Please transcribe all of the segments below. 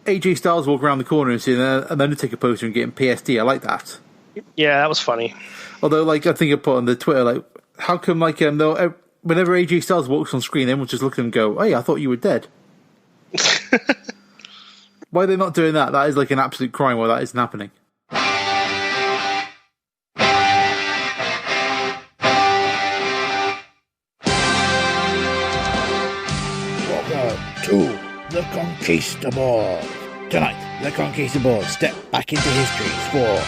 AJ Styles walking around the corner and seeing an Undertaker poster and getting PSD. I like that. Yeah, that was funny. Although, like, I think I put on the Twitter, like, how come, like, whenever AJ Styles walks on screen, everyone just look at him and go, "Hey, I thought you were dead." Why are they not doing that? That is like an absolute crime why that isn't happening. Welcome to the Conquistabores. Tonight, the Conquistabores step back into history for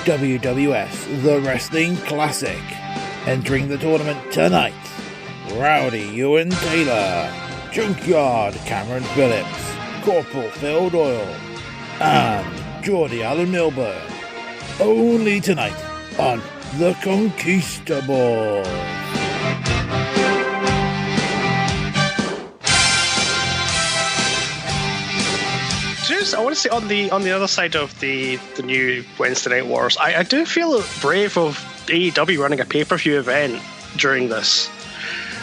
WWF The Wrestling Classic. Entering the tournament tonight, Rowdy Ewan Taylor, Junkyard Cameron Phillips, Corporal Phil Doyle, and Geordie Allen Milburn. Only tonight on The Conquistabores. I want to say on the other side of the new Wednesday Night Wars, I do feel brave of AEW running a pay-per-view event during this,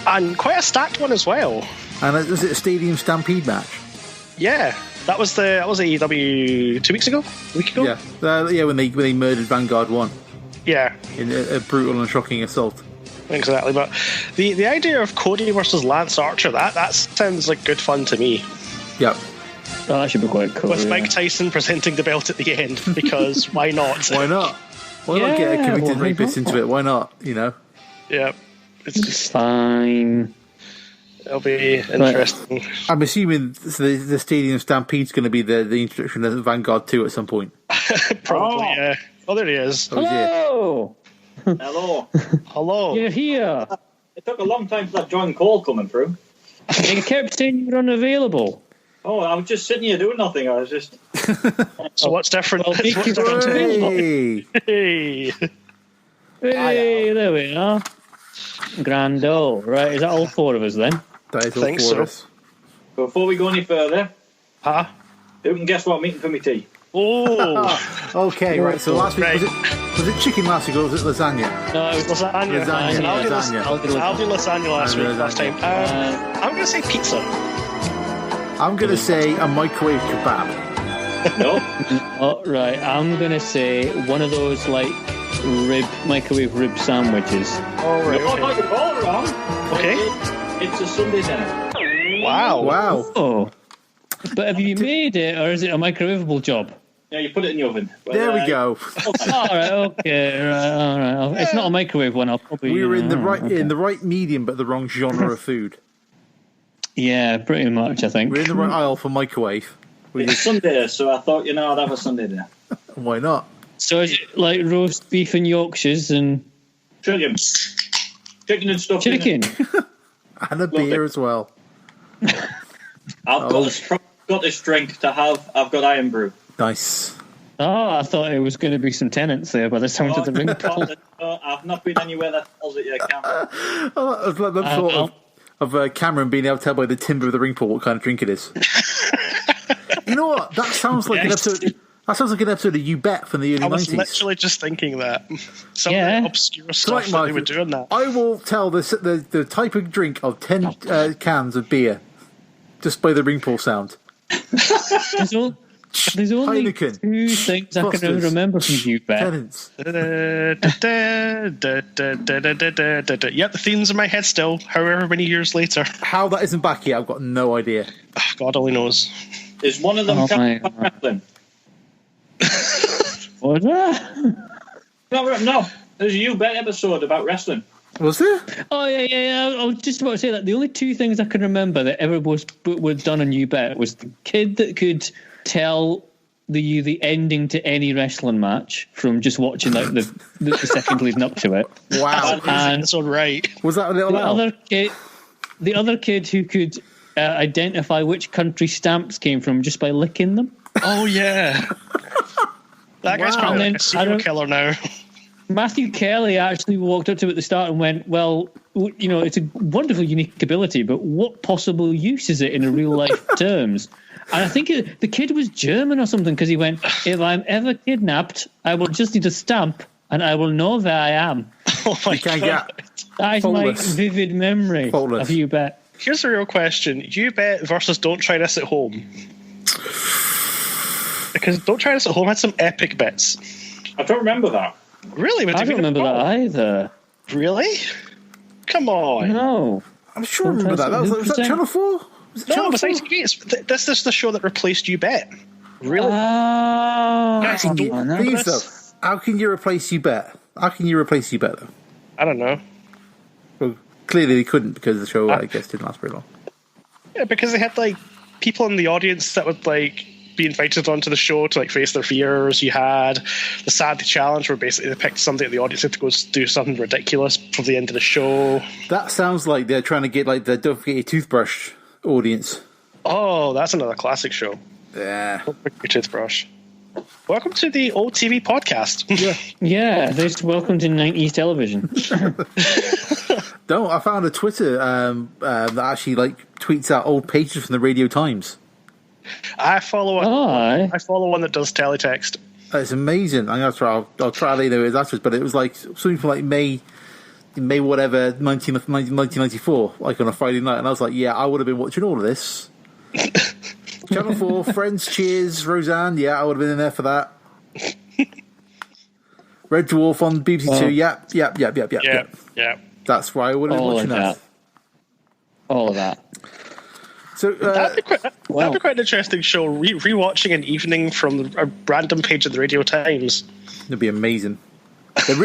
and quite a stacked one as well. And was it a Stadium Stampede match? Yeah, that was AEW 2 weeks ago, a week ago. Yeah, when they murdered Vanguard 1. Yeah, in a brutal and shocking assault. Exactly, but the idea of Cody versus Lance Archer, that sounds like good fun to me. Yep. Oh, that should be quite cool. With Mike Tyson presenting the belt at the end, because why not? Why not? Why not get a convicted rapist into it? Why not? You know? Yeah. It's fine. It'll be interesting. I'm assuming the Stadium Stampede's going to be the introduction of Vanguard 2 at some point. Probably, yeah. Oh, there he is. Hello! Hello. Hello. You're here. It took a long time for that John call coming through. You kept saying you were unavailable. Oh, I was just sitting here doing nothing. I was just... So what's different? Well, hey! Hey! Hey, there we are. Grando. Right, is that all four of us then? That is all four of us. Before we go any further, who can guess what I'm eating for my tea? Oh! Okay, right, so last week, was it chicken last week or was it lasagna? No, it was lasagna. I'll do lasagna last time. I'm going to say pizza. I'm going to say a microwave kebab. No. Oh, right, I'm going to say one of those, like, microwave rib sandwiches. Oh, right. No, I got all wrong. Okay. It's a Sunday dinner. Wow. Oh. But have you made it, or is it a microwavable job? Yeah, you put it in the oven. Well, there we go. All right, okay, all right. It's not a microwave one. I'll probably. We were in the right medium, but the wrong genre of food. Yeah, pretty much. I think we're in the right aisle for microwave. It's Sunday, so I thought I'd have a Sunday dinner. Why not? So is it like roast beef and Yorkshires and chicken and stuff. Chicken and a beer as well. I've got this drink to have. I've got Iron Brew. Nice. Oh, I thought it was going to be some tenants there by the sound of the ring pull. I've not been anywhere that tells it yet, Cameron. That sort of Cameron being able to tell by the timbre of the ring pull what kind of drink it is. You know what? That sounds like an episode. That sounds like an episode of You Bet from the early 90s. I was literally just thinking that. Some obscure stuff that they were doing that. I will tell the type of drink of 10 cans of beer just by the ring pull sound. There's only Heineken. 2 things I can remember from You Bet. Tenants. Yep, the theme's in my head still, however many years later. How that isn't back yet, I've got no idea. Oh, God only knows. Is one of them wrestling? What was that? No. There's a You Bet episode about wrestling. Was there? Oh, yeah. I was just about to say that. The only 2 things I can remember that ever was done on You Bet was the kid that could tell the ending to any wrestling match from just watching like the second leading up to it. Wow. And that's all right. Was that a little the other kid who could identify which country stamps came from just by licking them. Oh, yeah. That guy's probably like a serial killer now. Matthew Kelly actually walked up to it at the start and went, well, you know, it's a wonderful, unique ability, but what possible use is it in real life terms? And I think the kid was German or something, because he went, if I'm ever kidnapped, I will just need a stamp and I will know where I am. Oh my God. That is my vivid memory of You Bet. Here's the real question. You Bet versus Don't Try This at Home. Because Don't Try This at Home had some epic bits. I don't remember that. Really? I don't remember that either. Really? Come on. No. I'm sure I remember that. Was that Channel 4? No, it was ITV. This is the show that replaced You Bet. Really? How can you replace You Bet? How can you replace You Bet, though? I don't know. Well, clearly they couldn't because the show, I guess, didn't last very long. Yeah, because they had, like, people in the audience that would, like, be invited onto the show to, like, face their fears. You had the Saturday Challenge, where basically they picked something that the audience had to go do something ridiculous for the end of the show. That sounds like they're trying to get, like, the Don't Forget Your Toothbrush audience. Oh, that's another classic show. Yeah. Don't forget your toothbrush. Welcome to the Old TV podcast. Yeah, this welcome to 90s television. No, I found a Twitter that actually like tweets out old pages from the Radio Times. I follow one that does teletext. It's amazing. I'm gonna try. I'll try to let you know what it is afterwards. But it was like something from like May whatever 1994, like on a Friday night, and I was like, yeah, I would have been watching all of this. Channel 4, Friends, Cheers, Roseanne. Yeah, I would have been in there for that. Red Dwarf on BBC Two. Yep. Yeah. That's why I would have been watching that. All of that. So that'd be quite an interesting show. Rewatching an evening from a random page of the Radio Times. It'd be amazing.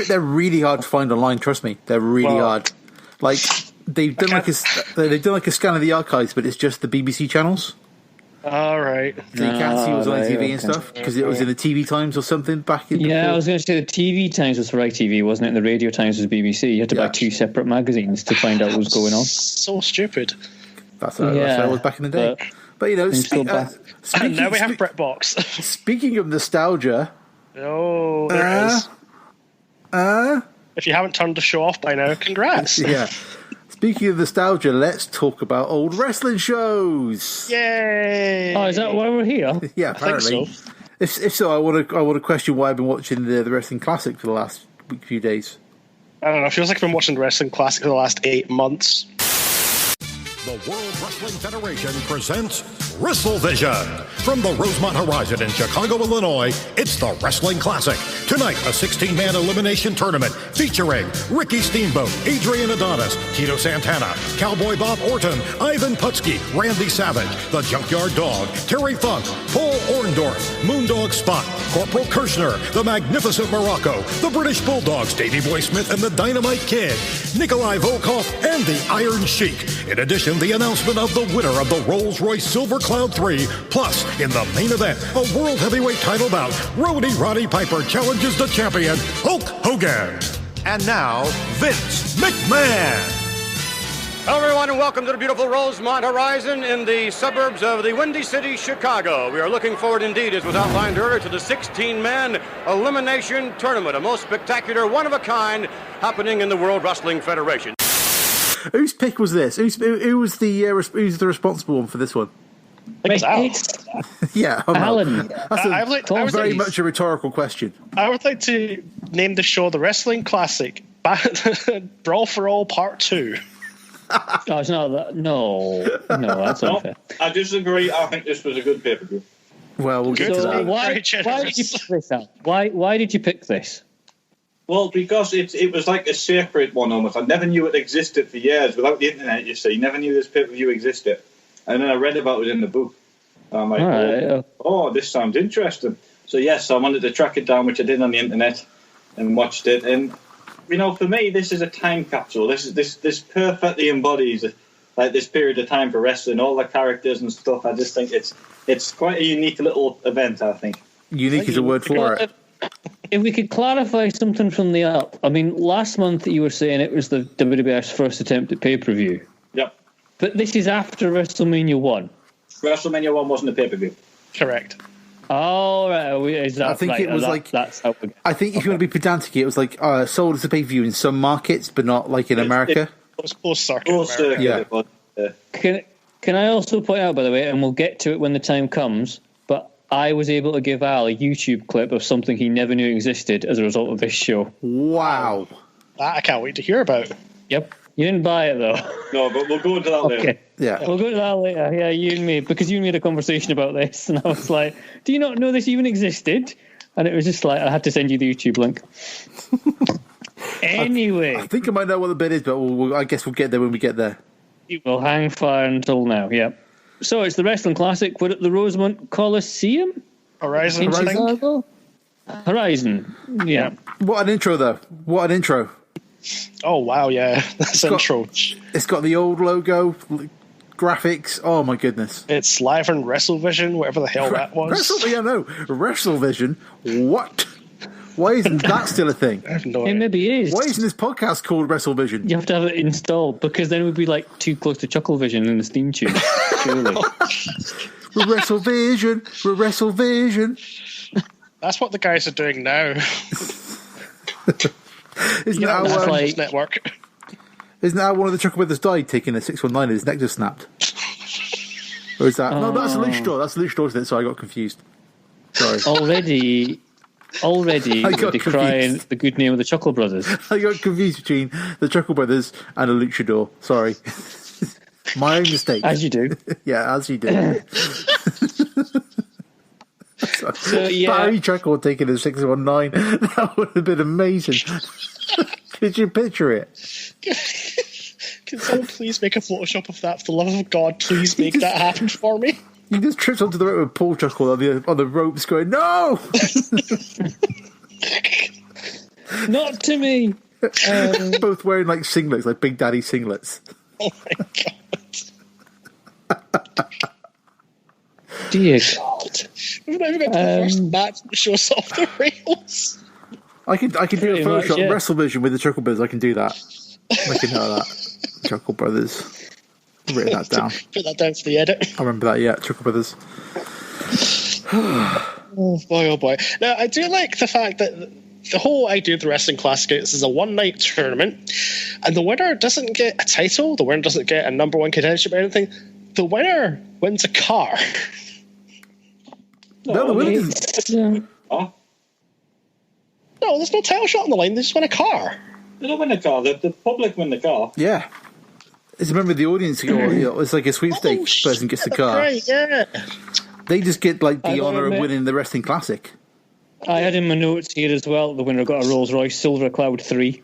They're really hard to find online. Trust me, they're really hard. Like they've done like a scan of the archives, but it's just the BBC channels. All right. So you can't see what was on TV and stuff because it was in the TV Times or something back in. Yeah, I was going to say the TV Times was for ITV, wasn't it? And the Radio Times was BBC. You had to buy two separate magazines to find out what was going on. So stupid. That's how it was back in the day. But you know, and now we have BritBox. Speaking of nostalgia, there is. If you haven't turned the show off by now, congrats. Yeah. Speaking of nostalgia, let's talk about old wrestling shows. Yay! Oh, is that why we're here? Yeah, apparently. I think so. If so, I want to question why I've been watching the Wrestling Classic for the last few days. I don't know. It feels like I've been watching the Wrestling Classic for the last 8 months. The World Wrestling Federation presents WrestleVision. From the Rosemont Horizon in Chicago, Illinois, it's the Wrestling Classic. Tonight, a 16-man elimination tournament featuring Ricky Steamboat, Adrian Adonis, Tito Santana, Cowboy Bob Orton, Ivan Putski, Randy Savage, the Junkyard Dog, Terry Funk, Paul Orndorff, Moondog Spot, Corporal Kirshner, the Magnificent Morocco, the British Bulldogs, Davey Boy Smith and the Dynamite Kid, Nikolai Volkov, and the Iron Sheik. In addition, the announcement of the winner of the Rolls-Royce Silver Cloud 3. Plus, in the main event, a World Heavyweight title bout, Roddy Piper challenges the champion, Hulk Hogan. And now, Vince McMahon. Hello, everyone, and welcome to the beautiful Rosemont Horizon in the suburbs of the Windy City, Chicago. We are looking forward indeed, as was outlined earlier, to the 16-man elimination tournament, a most spectacular, one-of-a-kind happening in the World Wrestling Federation. Whose pick was this? Who's the responsible one for this one? It's Yeah, Alan. That's very much a rhetorical question. I would like to name the show the Wrestling Classic Brawl for All Part 2. Oh, it's not that. No, that's unfair. I disagree. I think this was a good pay-per-view. Well, we'll get to that. Why did you pick this out? Why did you pick this? Well, because it was like a sacred one almost. I never knew it existed for years. Without the internet, you see, never knew this pay-per-view existed. And then I read about it in the book. And I'm like, this sounds interesting. So yes, I wanted to track it down, which I did on the internet, and watched it. And you know, for me, this is a time capsule. This perfectly embodies like this period of time for wrestling, all the characters and stuff. I just think it's quite a unique little event. I think unique is a word for it. If we could clarify something from the up, I mean, last month you were saying it was the WWF's first attempt at pay-per-view. Yep. But this is after WrestleMania 1. WrestleMania 1 wasn't a pay-per-view. Correct. Oh, right. Is that I think right? it was That's how we I think if you want to be pedantic, it was like sold as a pay-per-view in some markets, but not like in America. It was close circuit. Yeah. Can I also point out, by the way, and we'll get to it when the time comes, but I was able to give Al a YouTube clip of something he never knew existed as a result of this show. Wow. That I can't wait to hear about. Yep. You didn't buy it, though. No, but we'll go into that later. Yeah. We'll go into that later. Yeah, you and me. Because you and me had a conversation about this. And I was like, do you not know this even existed? And it was just like, I had to send you the YouTube link. Anyway. I think I might know what the bit is, but I guess we'll get there when we get there. You will hang fire until now, yeah. So it's the Wrestling Classic. We're at the Rosemont Coliseum? Horizon. Horizon, yeah. What an intro, though. What an intro. Oh, wow, yeah. That's intro. It's got the old logo, graphics. Oh, my goodness. It's live on WrestleVision, whatever the hell that was. WrestleVision? What? Why isn't that still a thing? I have no It idea. maybe is. Why isn't this podcast called WrestleVision? You have to have it installed, because then it would be like too close to Chucklevision in the Steam tube. Surely. We're WrestleVision. That's what the guys are doing now. Isn't that that's how, like- Network. isn't that how one of the Chuckle Brothers died taking a 619 and his neck just snapped? Or is that... No, that's a luchador. That's a luchador, isn't it? So I got confused. Sorry. Already I got decrying confused. the good name of the Chuckle Brothers. I got confused between the Chuckle Brothers and a luchador. Sorry. My own mistake. As you do. Yeah, as you do. So, yeah. Barry Chuckle taking a 619. That would have been amazing. Could you picture it? Can someone please make a Photoshop of that? For the love of God, please make that happen for me. He just trips onto the rope with Paul Chuckle on the ropes going, no! Not to me. Both wearing like singlets, like Big Daddy singlets. Oh my God. Dear God. We've not even got to the first match that shows off the rails. I can do a Pretty much, Photoshop yeah. WrestleVision with the Chuckle Brothers. I can do that. I can know that. Chuckle Brothers. I've written that down. Put that down for the edit. I remember that, yeah. Chuckle Brothers. Oh boy, oh boy. Now, I do like the fact that the whole idea of the Wrestling Classic is this is a one-night tournament, and the winner doesn't get a title, the winner doesn't get a number one contention or anything. The winner wins a car. No, the winner didn't. Oh, No, there's no title shot on the line, they just win a car. they don't win the car. The public win the car. Yeah. It's a member of the audience who go, it's like a sweepstakes person gets the car. Right, yeah. They just get like I the gotta honour of admit- winning the Wrestling Classic. I had in my notes here as well, the winner got a Rolls Royce Silver Cloud 3.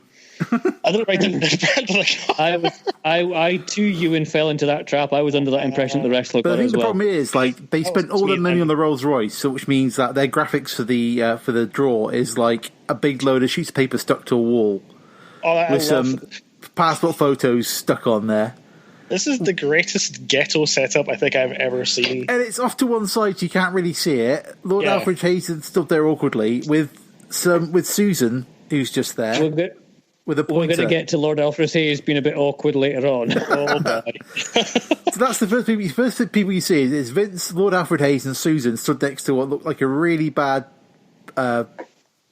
I didn't write them down. I too, Ewan, fell into that trap. I was under that impression that the wrestler But I got think as the well. problem is, like, they spent all their sweet, money man. on the Rolls Royce, so which means that their graphics for the draw is like a big load of sheets of paper stuck to a wall Oh, I with love some passport photos stuck on there. This is the greatest ghetto setup I think I've ever seen. And it's off to one side, so you can't really see it. Lord Yeah. Alfred Hayes stood there awkwardly with Susan, who's just there with a We're pointer. going to get to Lord Alfred Hayes being a bit awkward later on. Oh boy. So that's the first people you see is Vince, Lord Alfred Hayes, and Susan stood next to what looked like a really bad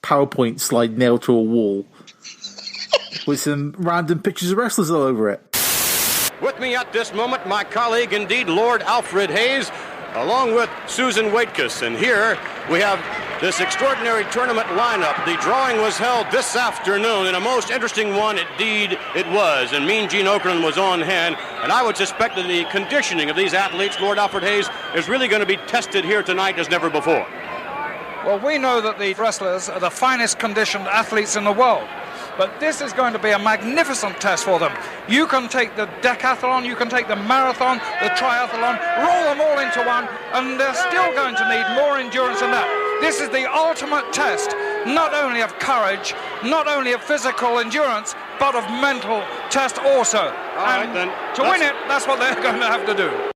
PowerPoint slide nailed to a wall with some random pictures of wrestlers all over it. With me at this moment, my colleague, indeed, Lord Alfred Hayes, along with Susan Waitkus. And here we have this extraordinary tournament lineup. The drawing was held this afternoon, and a most interesting one indeed it was. And Mean Gene Okerlund was on hand. And I would suspect that the conditioning of these athletes, Lord Alfred Hayes, is really going to be tested here tonight as never before. Well, we know that the wrestlers are the finest conditioned athletes in the world. But this is going to be a magnificent test for them. You can take the decathlon, you can take the marathon, the triathlon, roll them all into one, and they're still going to need more endurance than that. This is the ultimate test, not only of courage, not only of physical endurance, but of mental test also. right, And then. to win it, that's what they're going to have to do.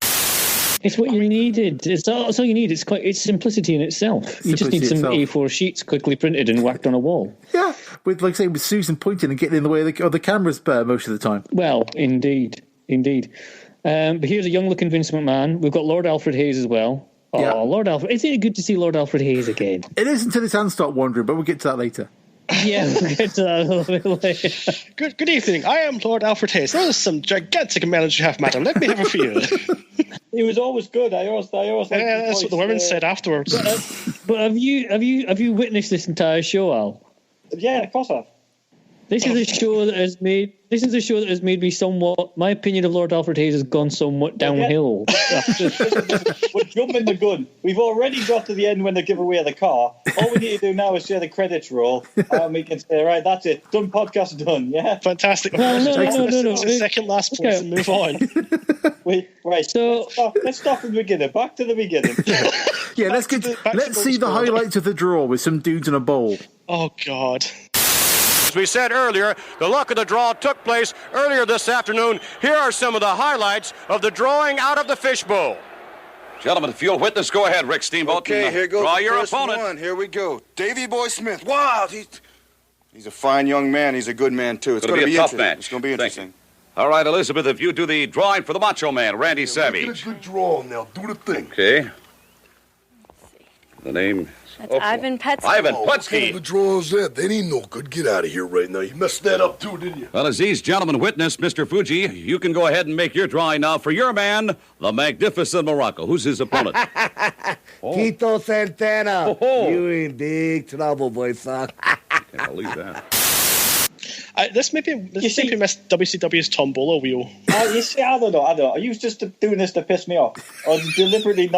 It's what you needed. It's all you need. It's simplicity in itself. You just need some Simplicity itself. A4 sheets quickly printed and whacked on a wall. Yeah, with like say with Susan pointing and getting in the way of the cameras most of the time. Well, indeed. But here's a young-looking Vince McMahon. We've got Lord Alfred Hayes as well. Oh, Yeah. Lord Alfred. Isn't it good to see Lord Alfred Hayes again? It is until his hands start wandering, but we'll get to that later. Yeah, we'll get to that a little bit later. Good evening. I am Lord Alfred Hayes. There is some gigantic melons you have, madam. Let me have a few. He was always good. I always liked Yeah, his that's what the voice, women said afterwards. But have you witnessed this entire show, Al? Yeah, of course I have. This is a show that has made. This is a show that has made me somewhat. My opinion of Lord Alfred Hayes has gone somewhat downhill. We're jumping the gun. We've already got to the end when they give away the car. All we need to do now is say the credits roll, and we can say, right, that's it. Done. Podcast done. Yeah. Fantastic. No. Second last place and move on. Let's stop from the beginning. Back to the beginning. Yeah, let's see the highlights of the draw with some dudes in a bowl. Oh God. As we said earlier, the luck of the draw took place earlier this afternoon. Here are some of the highlights of the drawing out of the fishbowl. Gentlemen, if you'll witness, go ahead, Rick Steamboat. Okay, here goes draw the your first opponent. one. Here we go. Davy Boy Smith. Wow, he's a fine young man. He's a good man, too. It's going to be a tough interesting. match. It's going to be interesting. All right, Elizabeth, if you do the drawing for the Macho Man, Randy Savage. Get a good draw now. Do the thing. Okay. The name... That's Ivan Putski. Ivan What kind Putski. of a draw is that? That ain't no good. Get out of here right now. You messed that up, too, didn't you? Well, as these gentlemen witness, Mr. Fuji, you can go ahead and make your drawing now for your man, the magnificent Morocco. Who's his opponent? Tito Santana. Oh. You in big trouble, boy, son. Can't believe that. This maybe missed WCW's Tombola wheel. You see, I don't know. Are you just doing this to piss me off, or do you deliberately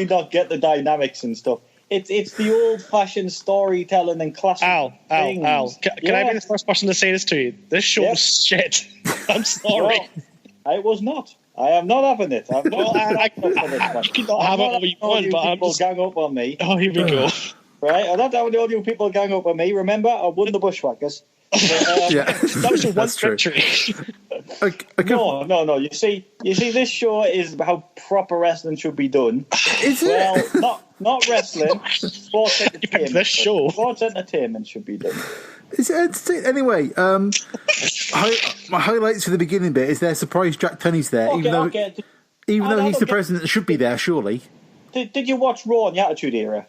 not get the dynamics and stuff? It's the old-fashioned storytelling and classic things. Al. Can I be the first person to say this to you? This show was shit. I'm sorry. No, I was not. I am not having it. I'm not. You can not have it all you want, but I'm just... gang up on me. Oh, here we go. Right, I'm not having all you people gang up on me. Remember, I won the Bushwhackers. That was your one victory. No. You see, this show is how proper wrestling should be done. Is it? Well, not wrestling. Sports entertainment. This show. Sports entertainment should be done. Is it anyway? My highlights for the beginning bit is they're surprised Jack Tunney's there, even though he's the president that should be there, surely. Did you watch Raw in the Attitude Era?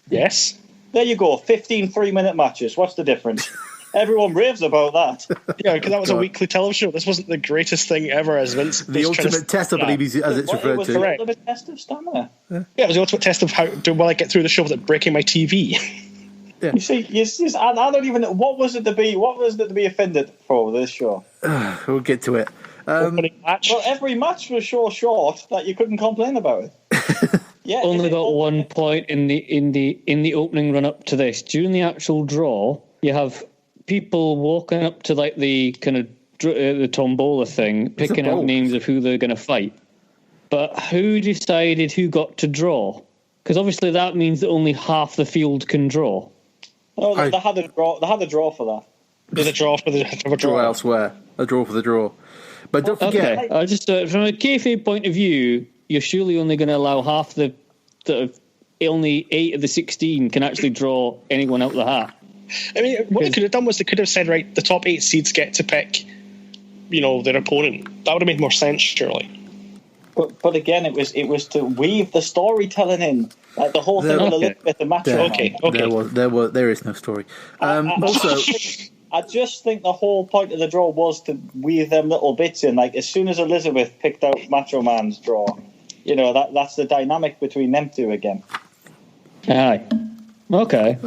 Yes. There you go. 15 3-minute matches. What's the difference? Everyone raves about that. Yeah, because that was a weekly television show. This wasn't the greatest thing ever, as Vince. The ultimate test, I believe, as it's referred to. It was the ultimate test of stamina. Yeah, it was the ultimate test of how will I get through the show without breaking my TV. Yeah. You see, I don't even know what was it to be offended for this show. We'll get to it. Well, every match was so short that you couldn't complain about it. Yeah, only got 1 point in the opening run up to this. During the actual draw, you have people walking up to like the kind of the tombola thing, picking out names of who they're going to fight. But who decided who got to draw? Because obviously that means that only half the field can draw. Oh, they had a draw. They had a draw for that. There's a draw for the draw elsewhere. A draw for the draw. But don't forget. Okay. I just from a kayfabe point of view, you're surely only going to allow half the only 8 of the 16 can actually draw anyone out the hat. I mean, what they could have done was they could have said, right, the top 8 seeds get to pick, their opponent. That would have made more sense, surely. But again, it was to weave the storytelling in, like the whole thing with Elizabeth and Macho. Okay. There is no story. I just think the whole point of the draw was to weave them little bits in. Like as soon as Elizabeth picked out Macho Man's draw, that's the dynamic between them two again. Aye. Okay.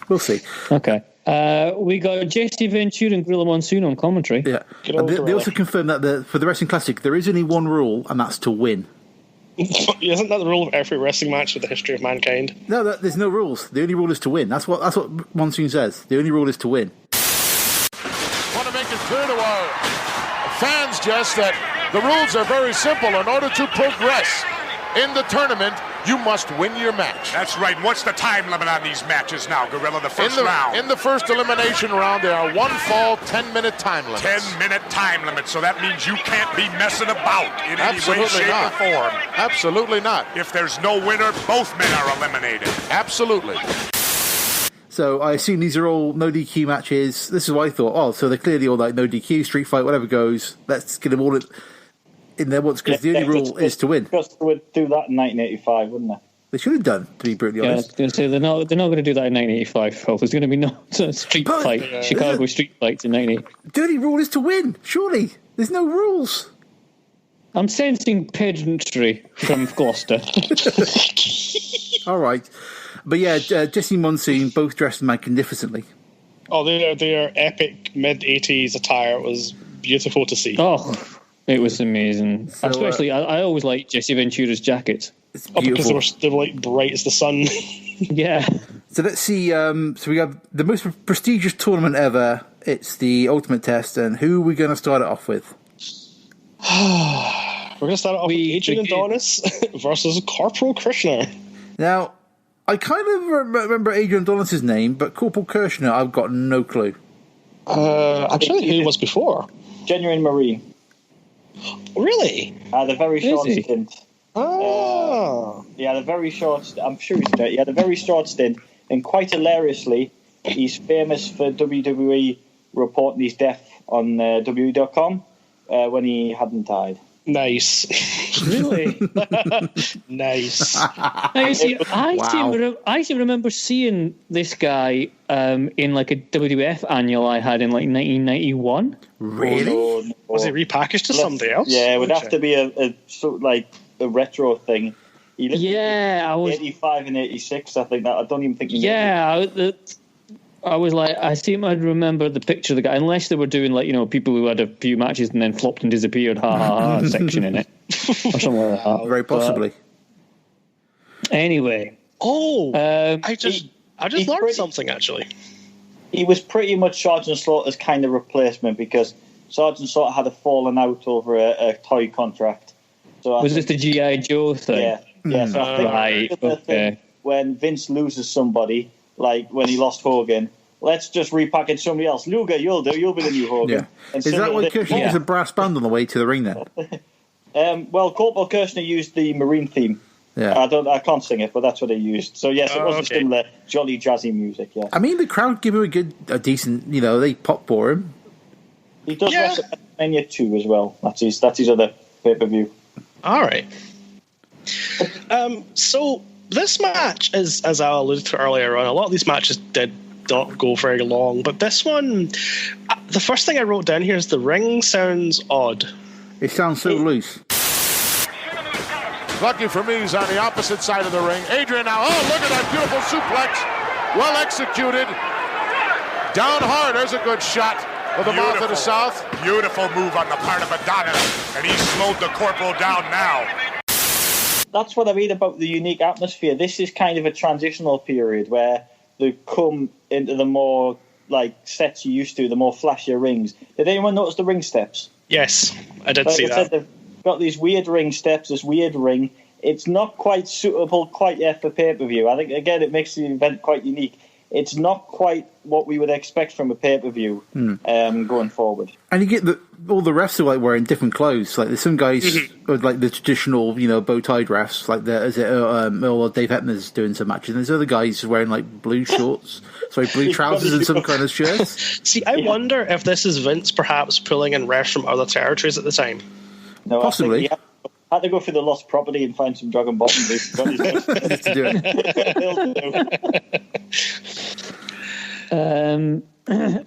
We'll see. Okay. We got Jesse Ventura and Gorilla Monsoon on commentary. Yeah. They also confirmed that for the Wrestling Classic, there is only one rule, and that's to win. Isn't that the rule of every wrestling match with the history of mankind? No, there's no rules. The only rule is to win. That's what Monsoon says. The only rule is to win. Want to make it clear to our fans, Jess, that the rules are very simple. In order to progress in the tournament, you must win your match. That's right. What's the time limit on these matches now, Gorilla? The first round? In the first elimination round, there are 1 fall, 10-minute time limits. 10-minute time limit, so that means you can't be messing about in any way, shape, or form. Absolutely not. If there's no winner, both men are eliminated. Absolutely. So I assume these are all no DQ matches. This is what I thought. So they're clearly all like no DQ, street fight, whatever goes. Let's get them all in there once, because the only rule is to win. Because they would do that in 1985, wouldn't they? They should have done, to be brutally honest. I was going to say they're not going to do that in 1985. Phil. There's going to be no street fight, Chicago street fights in 1980. The only rule is to win. Surely there's no rules. I'm sensing pedantry from Gloucester. All right, but yeah, Jesse Monsoon both dressed magnificently. Oh, their epic mid-80s attire was beautiful to see. Oh, it was amazing. So, Especially, I always liked Jesse Ventura's jackets. It's because beautiful. they were like bright as the sun. Yeah. So let's see. So we have the most prestigious tournament ever. It's the Ultimate Test, and who are we going to start it off with? We're going to start it off with Adrian Adonis versus Corporal Krishna. Now, I kind of remember Adrian Adonis' name, but Corporal Kirshner, I've got no clue. I'm trying to think who he was before. Genuine Marine. Really? The very short he? stint. Oh. The very short. I'm sure he's dead. Yeah, the very short stint, and quite hilariously, he's famous for WWE reporting his death on WWE.com when he hadn't died. Nice. Really? Nice. I actually remember seeing this guy in like a WWF annual I had in like 1991. Really? Oh, no. Was he repackaged to somebody else? Yeah, it would have to be a sort of like a retro thing. Yeah, I was 85 and 86. I think that. I don't even think. I was like, I'd remember the picture of the guy, unless they were doing like, people who had a few matches and then flopped and disappeared, section in it, or something like that. Very possibly. Anyway. I just learned something, actually. He was pretty much Sergeant Slaughter's kind of replacement because Sergeant Slaughter had a fallen out over a toy contract. So was this the G.I. Joe thing? Yeah. So I think when Vince loses somebody, like when he lost Hogan, let's just repackage somebody else. Luger, you'll do. You'll be the new Hogan. Yeah. Is that why Kirshner used a brass band on the way to the ring then? Well, Corporal Kirshner used the Marine theme. Yeah. I can't sing it, but that's what he used. So yes, it was similar, jolly jazzy music. Yeah. I mean, the crowd give him a decent. They pop for him. He does WrestleMania 2 as well. That's his other pay-per-view. All right. So this match, as I alluded to earlier on, a lot of these matches did not go very long, but this one, the first thing I wrote down here is the ring sounds odd. It sounds so loose. Lucky for me, he's on the opposite side of the ring. Adrian now, look at that beautiful suplex. Well executed. Down hard, there's a good shot of the mouth of the South. Beautiful move on the part of Adonis, and he slowed the Corporal down now. That's what I read about the unique atmosphere. This is kind of a transitional period where they come into the more like sets you used to, the more flashier rings. Did anyone notice the ring steps? Yes, I did see that. They've got these weird ring steps, this weird ring. It's not quite suitable quite yet for pay-per-view. I think, again, it makes the event quite unique. It's not quite what we would expect from a pay-per-view going forward. And you get all the refs are like wearing different clothes. Like there's some guys with like the traditional, bow-tied refs, like Dave Hebner's doing some matches, and there's other guys wearing like blue shorts, blue trousers and some kind of shirts. See, I wonder if this is Vince perhaps pulling in refs from other territories at the time. No, possibly. I had to go through the lost property and find some dragon bottoms. To do it. Do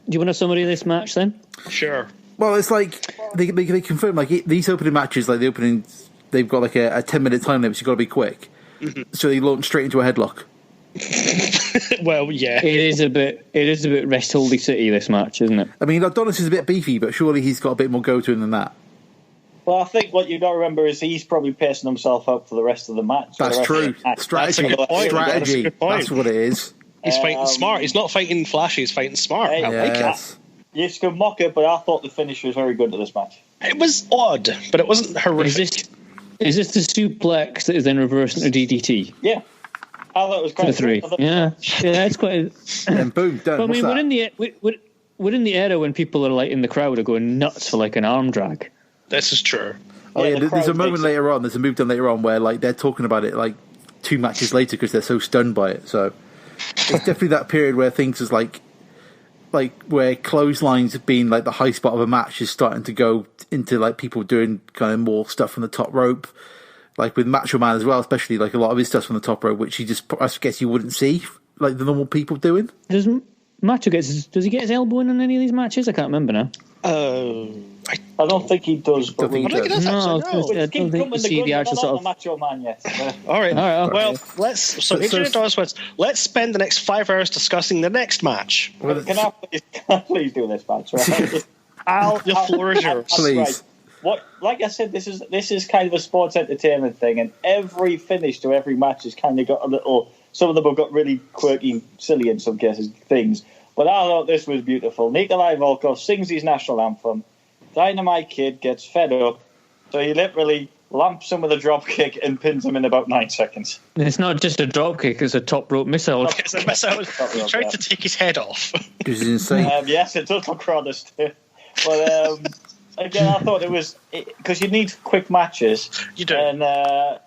you want a summary of this match then? Sure. Well, it's like they confirm like these opening matches, like the opening, they've got like a 10-minute time limit. So you've got to be quick. So they launch straight into a headlock. Well, yeah, it is a bit Rest Holy City, this match, isn't it? I mean, Adonis is a bit beefy, but surely he's got a bit more go to him than that. Well, I think what you've got to remember is he's probably pacing himself up for the rest of the match. That's true. Strategy. That's what it is. He's fighting smart. He's not fighting flashy. He's fighting smart. I like it. You can mock it, but I thought the finish was very good to this match. It was odd, but it wasn't horrific. Is this the suplex that is then reversed into DDT? Yeah. I thought it was quite three. Yeah, it's quite. And boom, done. I mean, we're in the era when people are like in the crowd are going nuts for like an arm drag. This is true. Oh yeah, there's a moment later on. There's a move done later on where like they're talking about it like 2 matches later because they're so stunned by it. So it's definitely that period where things is like where clotheslines being like the high spot of a match is starting to go into like people doing kind of more stuff from the top rope, like with Macho Man as well, especially like a lot of his stuff from the top rope, which I guess you wouldn't see like the normal people doing. Does he get his elbow in any of these matches? I can't remember now. I don't think he does. But No, I don't think you see the actual sort of Macho Man yet. All right. okay. Well, let's. Adrian Doswitz, let's spend the next 5 hours discussing the next match. Can I please do this match? Right? Al, the floor is yours. Please. Right. What? Like I said, this is kind of a sports entertainment thing, and every finish to every match has kind of got a little. Some of them have got really quirky, silly in some cases things. But I thought this was beautiful. Nikolai Volkov sings his national anthem. Dynamite Kid gets fed up, so he literally lamps him with a drop kick and pins him in about 9 seconds. It's not just a drop kick; it's a top rope missile. It's a missile. He tried to take his head off. It was insane. Yes, it does look rather stiff. But again, I thought it was because you need quick matches. You do, and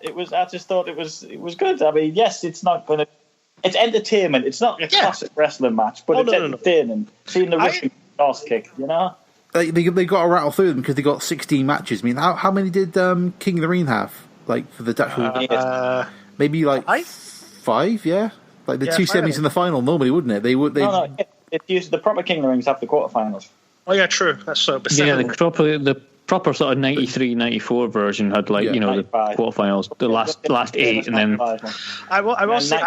it was. I just thought it was good. I mean, yes, it's not going to. It's entertainment. It's not a classic wrestling match, but it's entertaining. Seeing the Russian ass kick, you know. They got to rattle through them because they got 16 matches. I mean, how many did King of the Ring have? Like for the actual, maybe like 5, yeah. Like the 2 semis in the final normally, wouldn't it? They would. No. It used the proper King of the Rings have the quarterfinals. Oh yeah, true. That's so. Yeah, the proper sort of 93, 94 version had the quarterfinals, the last 8, and then I will say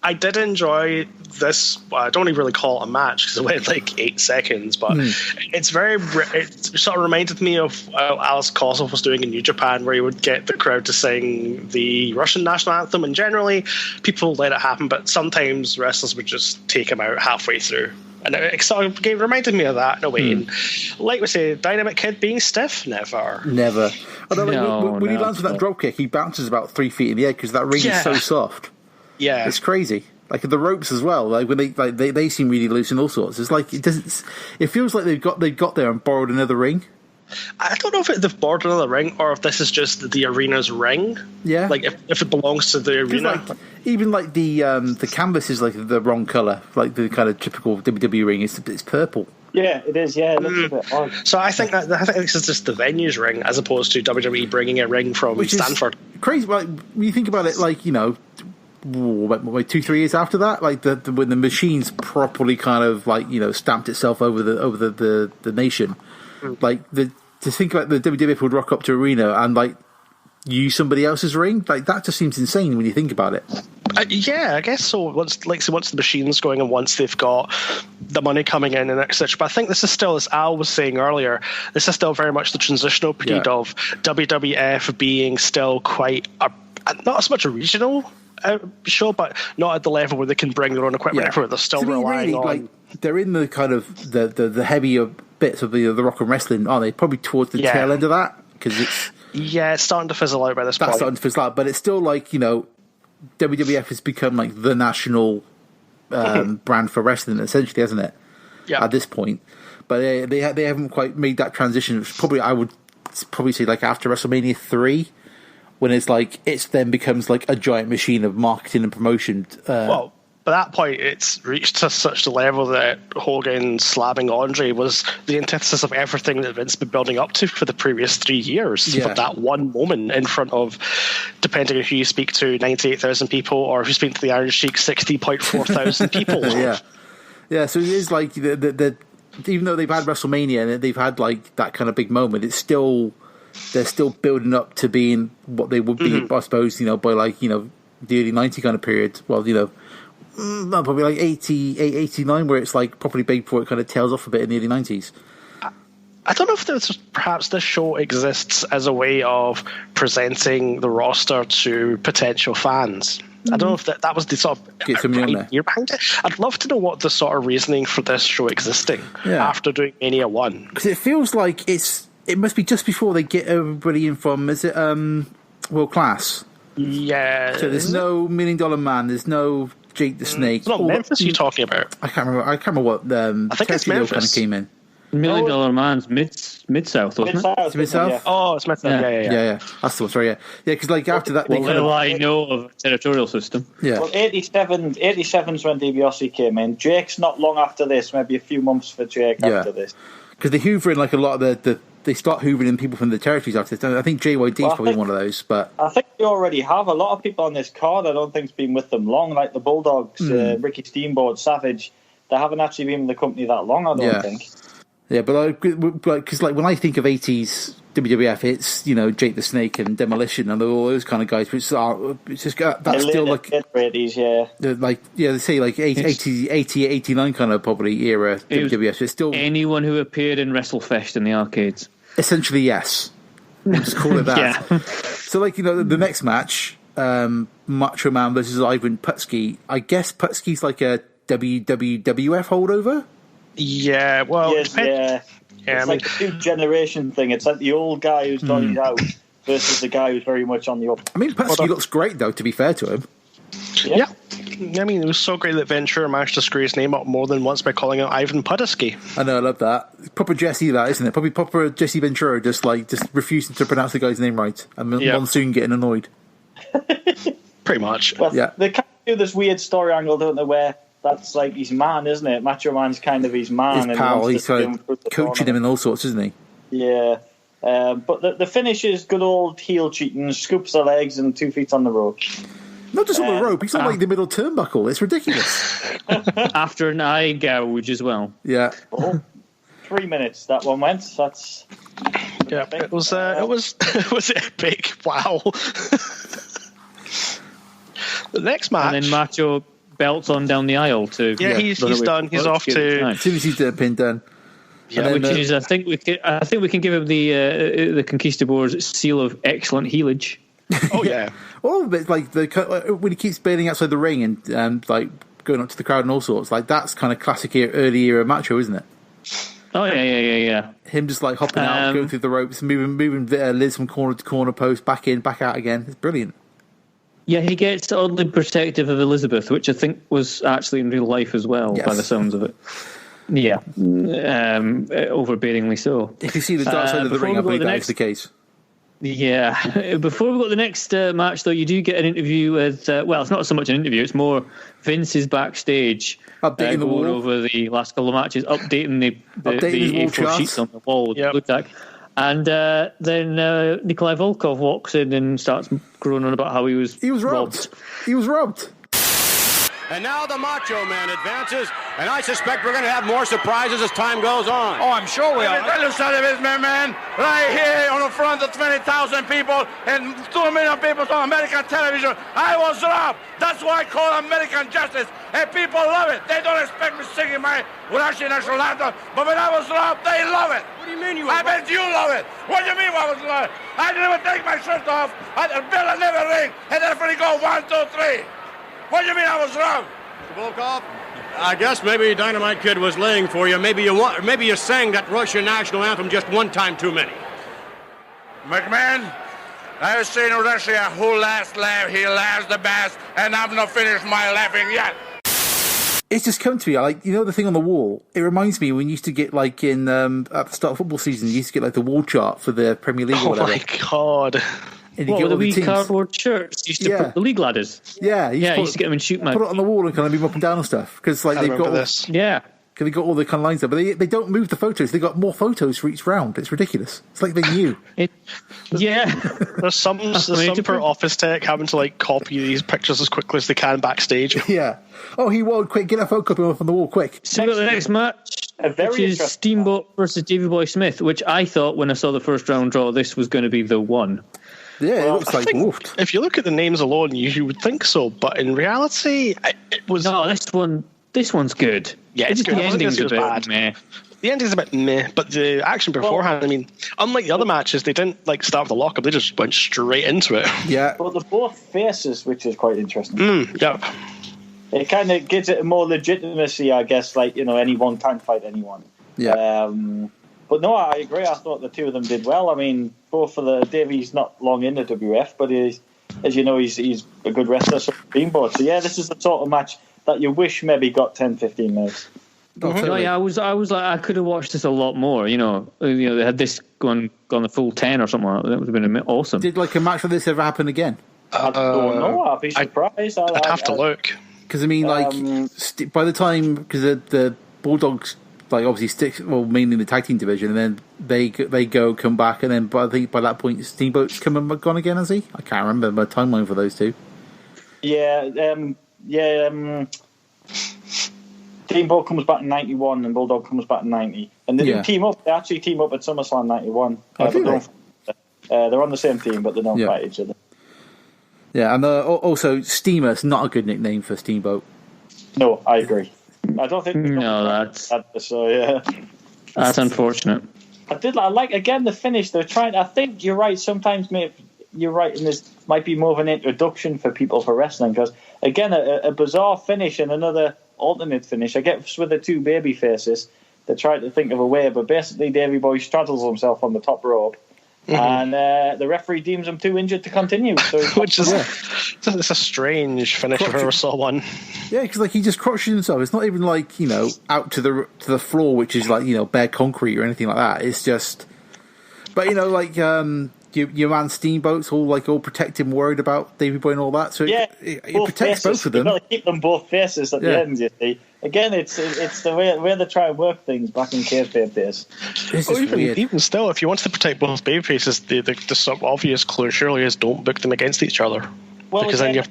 I did enjoy this. Well, I don't even really call it a match because it went like 8 seconds, but it sort of reminded me of Alice Kosov was doing in New Japan, where he would get the crowd to sing the Russian national anthem, and generally people let it happen, but sometimes wrestlers would just take him out halfway through. And it sort of reminded me of that in a way. And like we say, Dynamite Kid being stiff, never. Although when he lands with that drop kick, he bounces about 3 feet in the air because that ring is so soft. Yeah, it's crazy. Like the ropes as well. Like when they seem really loose and all sorts. It's like it doesn't. It feels like they've got there and borrowed another ring. I don't know if they've borrowed another ring or if this is just the arena's ring. Yeah, like if it belongs to the arena. Even like the canvas is like the wrong color, like the kind of typical WWE ring. It's purple. Yeah, it is. Yeah, it looks a bit odd. So I think this is just the venue's ring as opposed to WWE bringing a ring from Stanford. Crazy. Like when you think about it, like 2-3 years after that, like when the machines properly kind of like stamped itself over the nation. Like to think like the WWF would rock up to arena and like use somebody else's ring, like that just seems insane when you think about it. Yeah, I guess so. Once the machine's going and once they've got the money coming in and etc. But I think this is still, as Al was saying earlier, this is still very much the transitional period of WWF being still quite not as much a regional show, but not at the level where they can bring their own equipment everywhere. They're still relying on. Like, they're in the kind of the heavier bits of the rock and wrestling, aren't they? Probably towards the tail end of that because it's starting to fizzle out by this point. That's starting to fizzle out, but it's still like WWF has become like the national brand for wrestling, essentially, hasn't it? Yeah. At this point, but they haven't quite made that transition. Which I would probably say like after WrestleMania 3. When it's like it then becomes like a giant machine of marketing and promotion. Well, by that point, it's reached to such a level that Hogan slapping Andre was the antithesis of everything that Vince been building up to for the previous 3 years. For that one moment in front of, depending on who you speak to, 98,000 people, or if you speak to the Iron Sheik, 60.4 thousand people. Yeah. So it is like the even though they've had WrestleMania and they've had like that kind of big moment, it's still. They're still building up to being what they would be, I suppose, by like, the early 90 kind of period. Well, probably like 88, 89, where it's like properly big before it kind of tails off a bit in the early 90s. I don't know if perhaps this show exists as a way of presenting the roster to potential fans. I don't know if that was the sort of idea behind it. I'd love to know what the sort of reasoning for this show existing after doing Mania 1. Because it feels like it must be just before they get everybody in from, is it World Class? Yeah. So there's no $1 Million Man, there's no Jake the Snake. It's not Memphis you're talking about. I can't remember what I think it's Memphis. Kind of came in. $1 Million Man's Mid-South, wasn't it? Mid-South? Yeah. Oh, it's Mid-South, yeah. That's the one, sorry, yeah. Yeah, because like after that... What do I know of a territorial system? Yeah. Well, 87's when DiBiase came in. Jake's not long after this, maybe a few months for Jake after this. Because they hoover in like a lot of they start hoovering in people from the territories after this. I think JYD is probably one of those, but I think they already have a lot of people on this card. I don't think's been with them long, like the Bulldogs, Ricky Steamboat, Savage. They haven't actually been with the company that long, I don't think. Yeah, but because when I think of 80s WWF, it's Jake the Snake and Demolition and all those kind of guys, which are it's just that's still like 80s, they say like 80, 89 kind of probably era WWF. It's still anyone who appeared in WrestleFest in the arcades. Essentially, yes. We'll just call it that. Yeah. So, the next match, Macho Man versus Ivan Putski. I guess Putski's like a WWF holdover. Yeah, well, yes, it's like a two-generation thing. It's like the old guy who's died out versus the guy who's very much on the up. I mean, Putski looks great, though, to be fair to him. Yeah. I mean, it was so great that Ventura managed to screw his name up more than once by calling out Ivan Putski. I know, I love that. It's proper Jesse, that, isn't it? Probably proper Jesse Ventura, just refusing to pronounce the guy's name right. And Monsoon getting annoyed. Pretty much. Well, they kind of do this weird story angle, don't they, where that's like his man, isn't it? Macho Man's kind of his man. His pal, he's coaching him and all sorts, isn't he? Yeah. But the finish is good old heel cheating, scoops the legs and 2 feet on the rope. Not just on the rope, he's on like the middle turnbuckle. It's ridiculous. After an eye gouge as well. Yeah. 3 minutes that one went. That's it was epic. Wow. The next match, and then Macho belts on down the aisle too. Yeah, he's done. He's off to as soon as he's pinned down. Yeah, which is I think we can give him the Conquistadores seal of excellent heelage. Oh yeah. All of it, like when he keeps bailing outside the ring and like going up to the crowd and all sorts, like that's kind of classic early era Macho, isn't it? Oh yeah. Him just like hopping out, going through the ropes, moving Liz from corner to corner, post back in, back out again. It's brilliant. Yeah, he gets oddly protective of Elizabeth, which I think was actually in real life as well, by the sounds of it. Yeah, overbearingly so. If you see the dark side of the ring, I believe that is the case. Yeah. Before we go to the next match, though, you do get an interview with... well, it's not so much an interview. It's more Vince is backstage. Updating the wall. Over the last couple of matches. Updating the A4 sheets on the wall. Yep. Looked at. And then Nikolai Volkov walks in and starts groaning about how he was robbed. He was robbed. And now the Macho Man advances, and I suspect we're going to have more surprises as time goes on. Oh, I'm sure we are. Let me tell you something, man. Right here on the front of 20,000 people and 2 million people on American television, I was robbed. That's why I call American justice. And people love it. They don't expect me singing my Russian national anthem, but when I was robbed, they love it. What do you mean you I bet you love it. What do you mean I was robbed? I didn't even take my shirt off. The bell never ring, and then we go 1, 2, 3. What do you mean I was wrong? Mr. Volkov, I guess maybe Dynamite Kid was laying for you. Maybe you sang that Russian national anthem just one time too many. McMahon, I was saying in Russia, who last laugh, he laughs the best, and I've not finished my laughing yet. It's just come to me, like, the thing on the wall. It reminds me when you used to get, like, in at the start of football season, you used to get, like, the wall chart for the Premier League or whatever. Oh, my God. And what, the wee cardboard shirts? Used to put the league ladders. Yeah, used to get them in shoot match. Put it on the wall and kind of move up and down and stuff. Because, like, they've got this. Because they got all the kind of lines there, but they don't move the photos. They got more photos for each round. It's ridiculous. It's like they knew. There's some for office tech having to like copy these pictures as quickly as they can backstage. Yeah. Oh, he won! Quick, get a photocopy off on the wall, quick. So we got the next match, which is Steamboat versus Davey Boy Smith, which I thought when I saw the first round draw, this was going to be the one. Yeah, it looks like woofed. If you look at the names alone, you would think so, but in reality, it was. No, this one's good. Yeah, it's good. The ending's a bit bad. meh. The ending's a bit meh, but the action beforehand, I mean, unlike the other matches, they didn't like start with the lockup; they just went straight into it. Yeah, but they're both faces, which is quite interesting. Yep. It kind of gives it more legitimacy, I guess. Like anyone can fight anyone. Yeah. But no, I agree. I thought the two of them did well. I mean, both for the Davey's not long in the WF, but as you know, he's a good wrestler, so Steamboat. So yeah, this is the sort of match that you wish maybe got 10-15 minutes. Mm-hmm. No, yeah, I was like, I could have watched this a lot more. They had this gone the full 10 or something like that. That would have been awesome. Did like a match like this ever happen again? I don't know. I'd be surprised. I'd have to look. Because I mean, like by the time because the Bulldogs like obviously sticks mainly the tag team division, and then they come back, and then I think by that point Steamboat's gone again, has he? I can't remember my timeline for those two. Yeah. Steamboat comes back in 91 and Bulldog comes back in 90. And they do team up. They actually team up at SummerSlam 91. They're on the same team, but they don't fight each other. Yeah, and also Steamer's not a good nickname for Steamboat. No, I agree. I don't think... that's unfortunate. I like, again, the finish. They're trying... I think you're right. Sometimes you're right, and this might be more of an introduction for people for wrestling, because, again, a bizarre finish and another alternate finish. I guess with the two baby faces, they're trying to think of a way, but basically Davey Boy straddles himself on the top rope, and the referee deems him too injured to continue. So which is it's a strange finish if I ever saw one. Yeah, because he just crotches himself. It's not even out to the floor, which is bare concrete or anything like that. It's just, but your man Steamboat's all protected and worried about Davey Boy and all that. So it protects both of them. You've got to keep them both faces at the end, you see. Again, it's the way they try to work things back in kayfabe days. Even still, if you want to protect both baby faces, the sort of obvious clue surely is don't book them against each other. Well, because then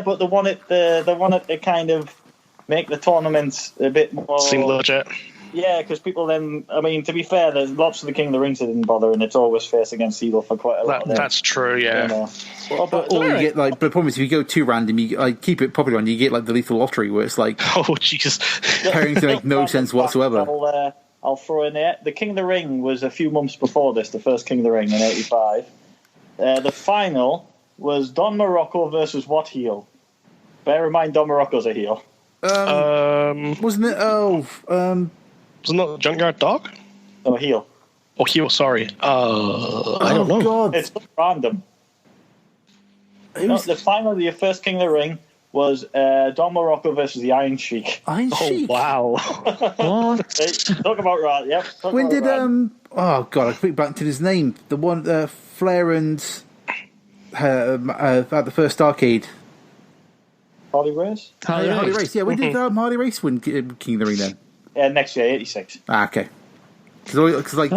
but they want it to kind of make the tournament a bit more seem legit. Yeah, because people then, to be fair, there's lots of the King of the Rings that didn't bother, and it's always face against heel for quite a lot of them. That's true, yeah. But you get but the problem is if you go too random, you keep it properly random, you get the lethal lottery where it's oh Jesus, pairings to make no sense whatsoever. I'll throw in there. The King of the Ring was a few months before this, the first King of the Ring in '85. The final was Don Morocco versus what heel? Bear in mind, Don Morocco's a heel. Wasn't it? Wasn't that Junkyard Dog? No, heel. Oh, heel, sorry. I don't know. God. It's random. The final of your first King of the Ring was Don Morocco versus the Iron Sheik. Sheik? Wow. What? Talk about right, yep. When did, oh, God, I think back to his name. The one, Flair and, at the first arcade. Harley Race? Harley Race, yeah. When did Harley Race win King of the Ring then? Next year, '86. Okay. Because I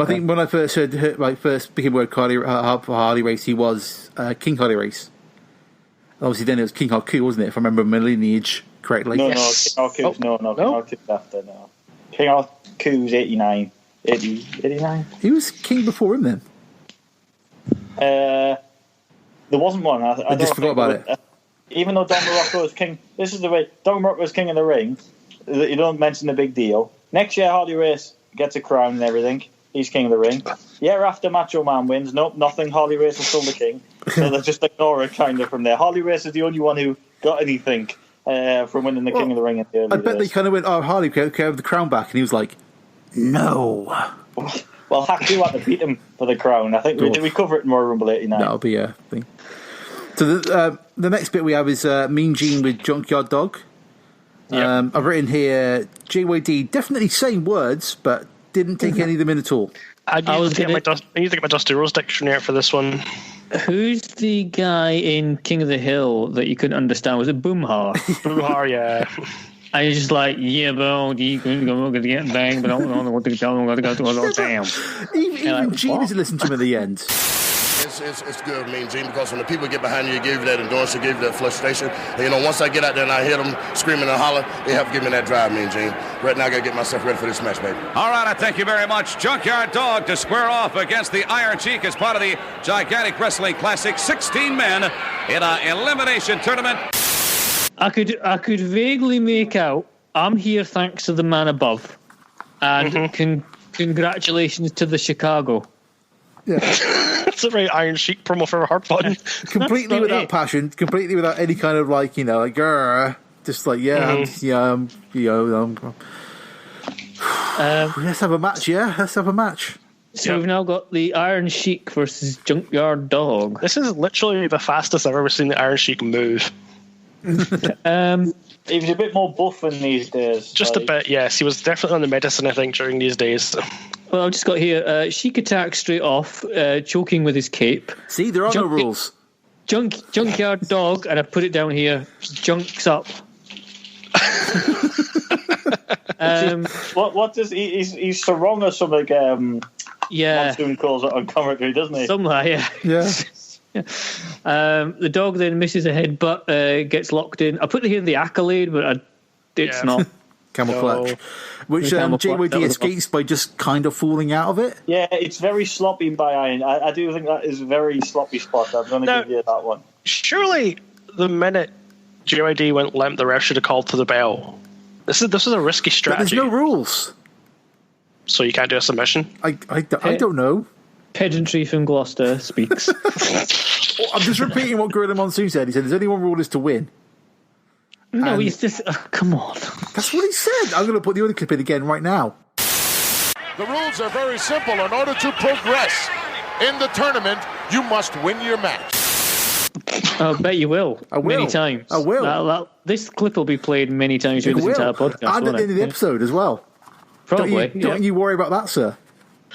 think when I first heard first became word Harley Race, he was King Harley Race. Obviously, then it was King Haku, wasn't it? If I remember my lineage correctly. No, King Haku's King Haku's after now. King Haku's 89. 89. He was king before him then. There wasn't one. I just forgot about it. Even though Don Morocco was king, this is the way Don Morocco was King of the Ring. You don't mention the big deal. Next year, Harley Race gets a crown and everything. He's King of the Ring. Year after, Macho Man wins. Nope, nothing. Harley Race is still the king. So they just ignore it kind of from there. Harley Race is the only one who got anything from winning the King of the Ring in the early I bet years. they kind of went, Harley, can I have the crown back? And he was like, no. Well, Haku had to beat him for the crown. I think we cover it in Royal Rumble 89. That'll be a thing. So the next bit we have is Mean Gene with Junkyard Dog. Yep. I've written here JYD definitely same words, but didn't take any of them in at all. I need to get my Dusty Rose dictionary out for this one. Who's the guy in King of the Hill that you couldn't understand? Was it Boomhar? Boomhar, yeah. And he's just like, yeah, bro, you going to get banged, but I don't know what to tell him. Damn. Even Gene doesn't listen to him at the end. It's good, Mean Gene, because when the people get behind you, it gives you that endurance, it gives you that frustration. And, once I get out there and I hear them screaming and holler, they have to give me that drive, Mean Gene. Right now, I got to get myself ready for this match, baby. All right, I thank you very much. Junkyard Dog to square off against the Iron Sheik as part of the Gigantic Wrestling Classic. 16 men in an elimination tournament. I could vaguely make out, I'm here thanks to the man above. And congratulations to the Chicago. Yeah. That's a very Iron Sheik promo for a hard button. Completely without passion, completely without any kind of just like, let's have a match, let's have a match. So we've now got the Iron Sheik versus Junkyard Dog. This is literally the fastest I've ever seen the Iron Sheik move. He was a bit more buff in these days. Just a bit, yes. He was definitely on the medicine, I think, during these days. Well, I've just got here, Sheik attacks straight off, choking with his cape. See, there are no rules. Junkyard Dog, and I put it down here, junks up. What does he's Sarong or something? Monsoon calls it on commentary, doesn't he? Somewhere, yeah. The dog then misses a headbutt, gets locked in. I put here the accolade, but It's not. Camel clutch. Which JYD escapes by just kind of falling out of it. Yeah, it's very sloppy by Iron. I do think that is a very sloppy spot. I'm going to give you that one. Surely the minute JYD went limp, the ref should have called for the bell. This is a risky strategy. But there's no rules. So you can't do a submission? I don't know. Pedantry from Gloucester speaks. I'm just repeating what Gorilla Monsoon said. He said there's only one rule is to win. No, he's just... come on. That's what he said. I'm going to put the audio clip in again right now. The rules are very simple. In order to progress in the tournament, you must win your match. I bet you will. I will. Many times. I will. This clip will be played many times during this entire podcast. And at the end of the episode as well. Probably. Don't you worry about that, sir.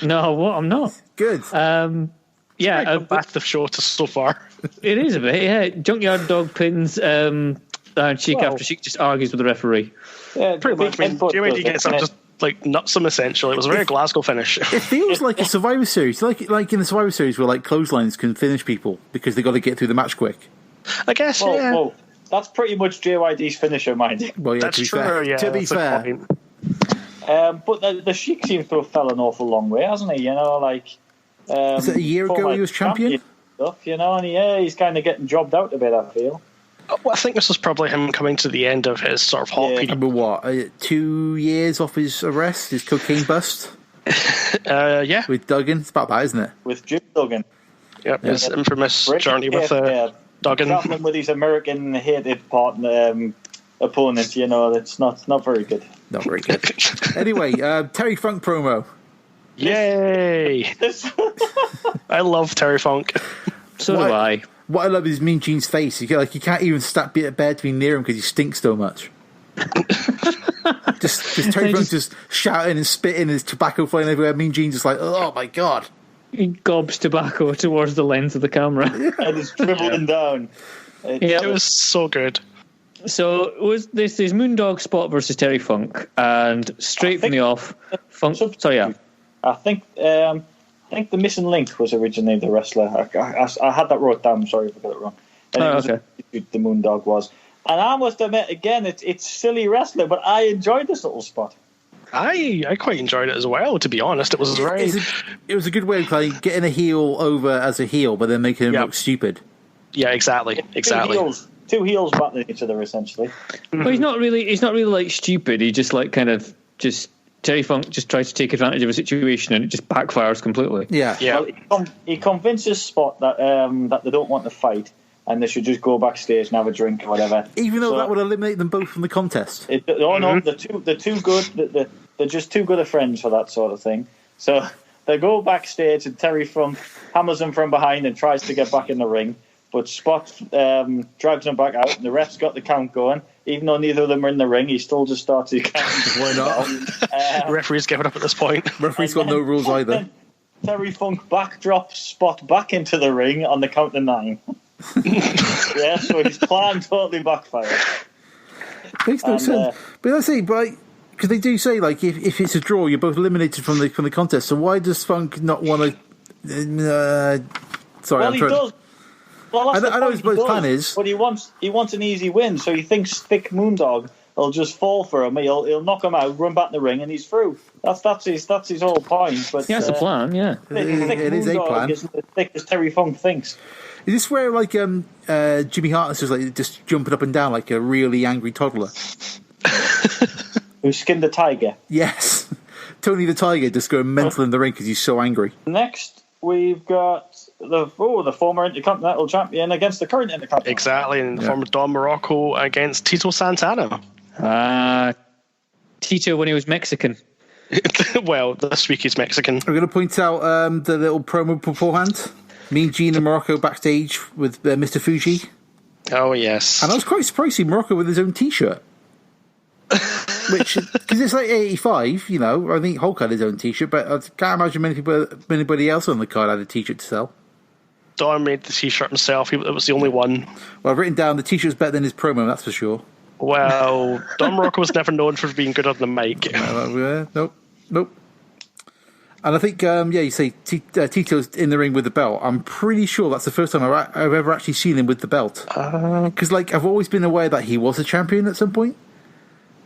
No, I'm not. Good. Back the show to so far. It is a bit, yeah. Junkyard Dog pins Sheik after Sheik just argues with the referee. Yeah, pretty much. JYD gets up just like nuts him essentially. It was a very Glasgow finish. It feels like a Survivor Series, like in the Survivor Series where like clotheslines can finish people because they got to get through the match quick. I guess. Well, that's pretty much JYD's finisher, mind you. Well, yeah, that's true. Fair. Yeah, to be fair. But the Sheik seems to have fell an awful long way, hasn't he? You know, like. Is it a year ago he was champion? Stuff, you know, and he's kind of getting jobbed out a bit, I feel. Well, I think this was probably him coming to the end of his sort of hot period. Remember what? 2 years off his arrest, his cocaine bust? Yeah. With Duggan? It's about that, isn't it? With Jim Duggan. Yep, his infamous journey with Duggan. Traveling with his American-hated partner, opponent, you know, it's not very good. Not very good. Anyway, Terry Funk promo. Yay! I love Terry Funk. So do I. What I love is Mean Gene's face. You can't even bear to be near him because he stinks so much. just Terry Funk just shouting and spitting, his tobacco flying everywhere. Mean Gene's just like, oh my god. He gobs tobacco towards the lens of the camera. And it's dribbling down. It was so good. So it was this is Moondog Spot versus Terry Funk, and straight from the off, Funk. Sorry, yeah. I think the missing link was originally the wrestler. I had that wrote down. I'm sorry if I got it wrong. Okay. The Moondog was, and I must admit again, it's silly wrestling, but I enjoyed this little spot. I quite enjoyed it as well. To be honest, it was very. It was a good way of like getting a heel over as a heel, but then making him look stupid. Yeah, exactly. Two heels battling each other essentially. But he's not really like stupid. He just like kind of just. Terry Funk just tries to take advantage of a situation and it just backfires completely. Yeah. Well, he convinces Spot that that they don't want to fight and they should just go backstage and have a drink or whatever. Even though that would eliminate them both from the contest. No, they're too good. They're just too good of friends for that sort of thing. So they go backstage and Terry Funk hammers him from behind and tries to get back in the ring. But Spot drags him back out and the ref's got the count going. Even though neither of them are in the ring, he still just starts his count. Why not? Referee's given up at this point. Referee's got no rules either. Terry Funk backdrops Spot back into the ring on the count of 9. Yeah, so his plan totally backfired. Makes no sense. But I say, because they do say like if it's a draw, you're both eliminated from the contest. So why does Funk not want to? Sorry, he does. Well, I know his plan is, but he wants an easy win. So he thinks Thick Moondog will just fall for him. He'll knock him out, run back in the ring, and he's through. That's his whole point. But that's a plan. Yeah, it is a plan. Isn't as thick as Terry Funk thinks. Is this where like Jimmy Hart is just jumping up and down like a really angry toddler who skinned a tiger? Yes, Tony the Tiger just going mental in the ring because he's so angry. Next, we've got the former Intercontinental Champion against the current Intercontinental. Exactly, and the former Don Morocco against Tito Santana. Tito when he was Mexican. Well, this week he's Mexican. I'm going to point out the little promo beforehand. Mean Gene and Morocco backstage with Mr. Fuji. Oh, yes. And I was quite surprised to see Morocco with his own T-shirt. Which, because it's like 85, you know, I think Hulk had his own T-shirt, but I can't imagine anybody else on the card had a T-shirt to sell. Don made the T-shirt himself. It was the only one. Well, I've written down the T-shirt's better than his promo, that's for sure. Well, Don Morocco was never known for being good on the mic. Nope. And I think, you say Tito's in the ring with the belt. I'm pretty sure that's the first time I've ever actually seen him with the belt. Because, I've always been aware that he was a champion at some point.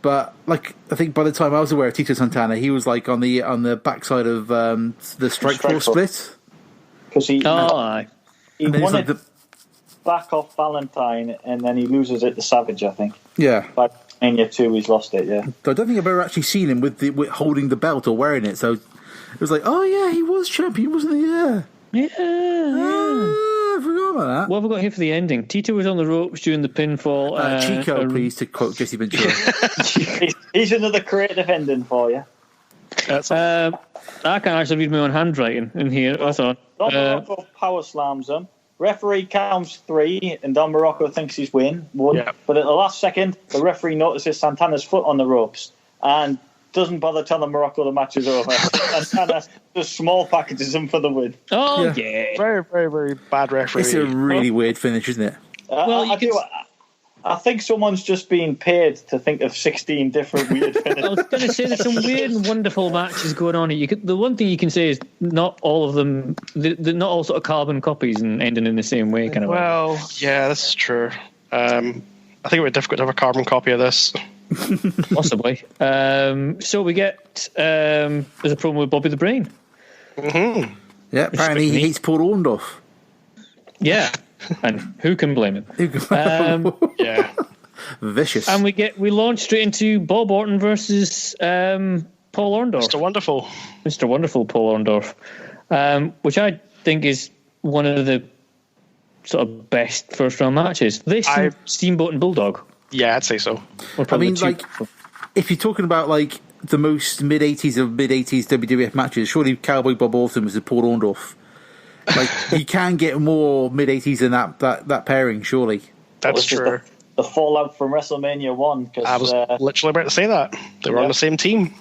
But like, I think by the time I was aware of Tito Santana, he was like on the backside of the Strike Force split. Because he and then won like it back off Valentine, and then he loses it to Savage, I think. Yeah. Back in year 2, he's lost it, yeah. I don't think I've ever actually seen him with holding the belt or wearing it, so it was like, oh yeah, he was champion, wasn't he? Yeah. I forgot about that. What have we got here for the ending? Tito was on the ropes during the pinfall. Chico, please, to quote Jesse Ventura. He's another creative ending for you. I can't actually read my own handwriting in here. That's on. Don Morocco power slams him. Referee counts 3, and Don Morocco thinks he's won. Yeah. But at the last second, the referee notices Santana's foot on the ropes and doesn't bother telling Morocco the match is over. Santana just small packages him for the win. Oh, yeah. Very, very, very bad referee. It's a really weird finish, isn't it? I think someone's just being paid to think of 16 different weird finishes. I was going to say there's some weird and wonderful matches going on here. The one thing you can say is not all of them, they're not all sort of carbon copies and ending in the same way. Well, yeah, this is true. I think it would be difficult to have a carbon copy of this. Possibly. So we get there's a problem with Bobby the Brain. Mm-hmm. Yeah, apparently he hates Paul Orndorff. Yeah. And who can blame him? Yeah, vicious. And we launch straight into Bob Orton versus Paul Orndorff. Mr. Wonderful Paul Orndorff, which I think is one of the sort of best first round matches. This and Steamboat and Bulldog. Yeah, I'd say so. I mean, like, if you're talking about like the most mid 80s of mid 80s WWF matches, surely Cowboy Bob Orton was Paul Orndorff. Like, you can get more mid-80s than that pairing, surely. That's true. The fallout from WrestleMania 1. Cause, I was literally about to say that. They were on the same team.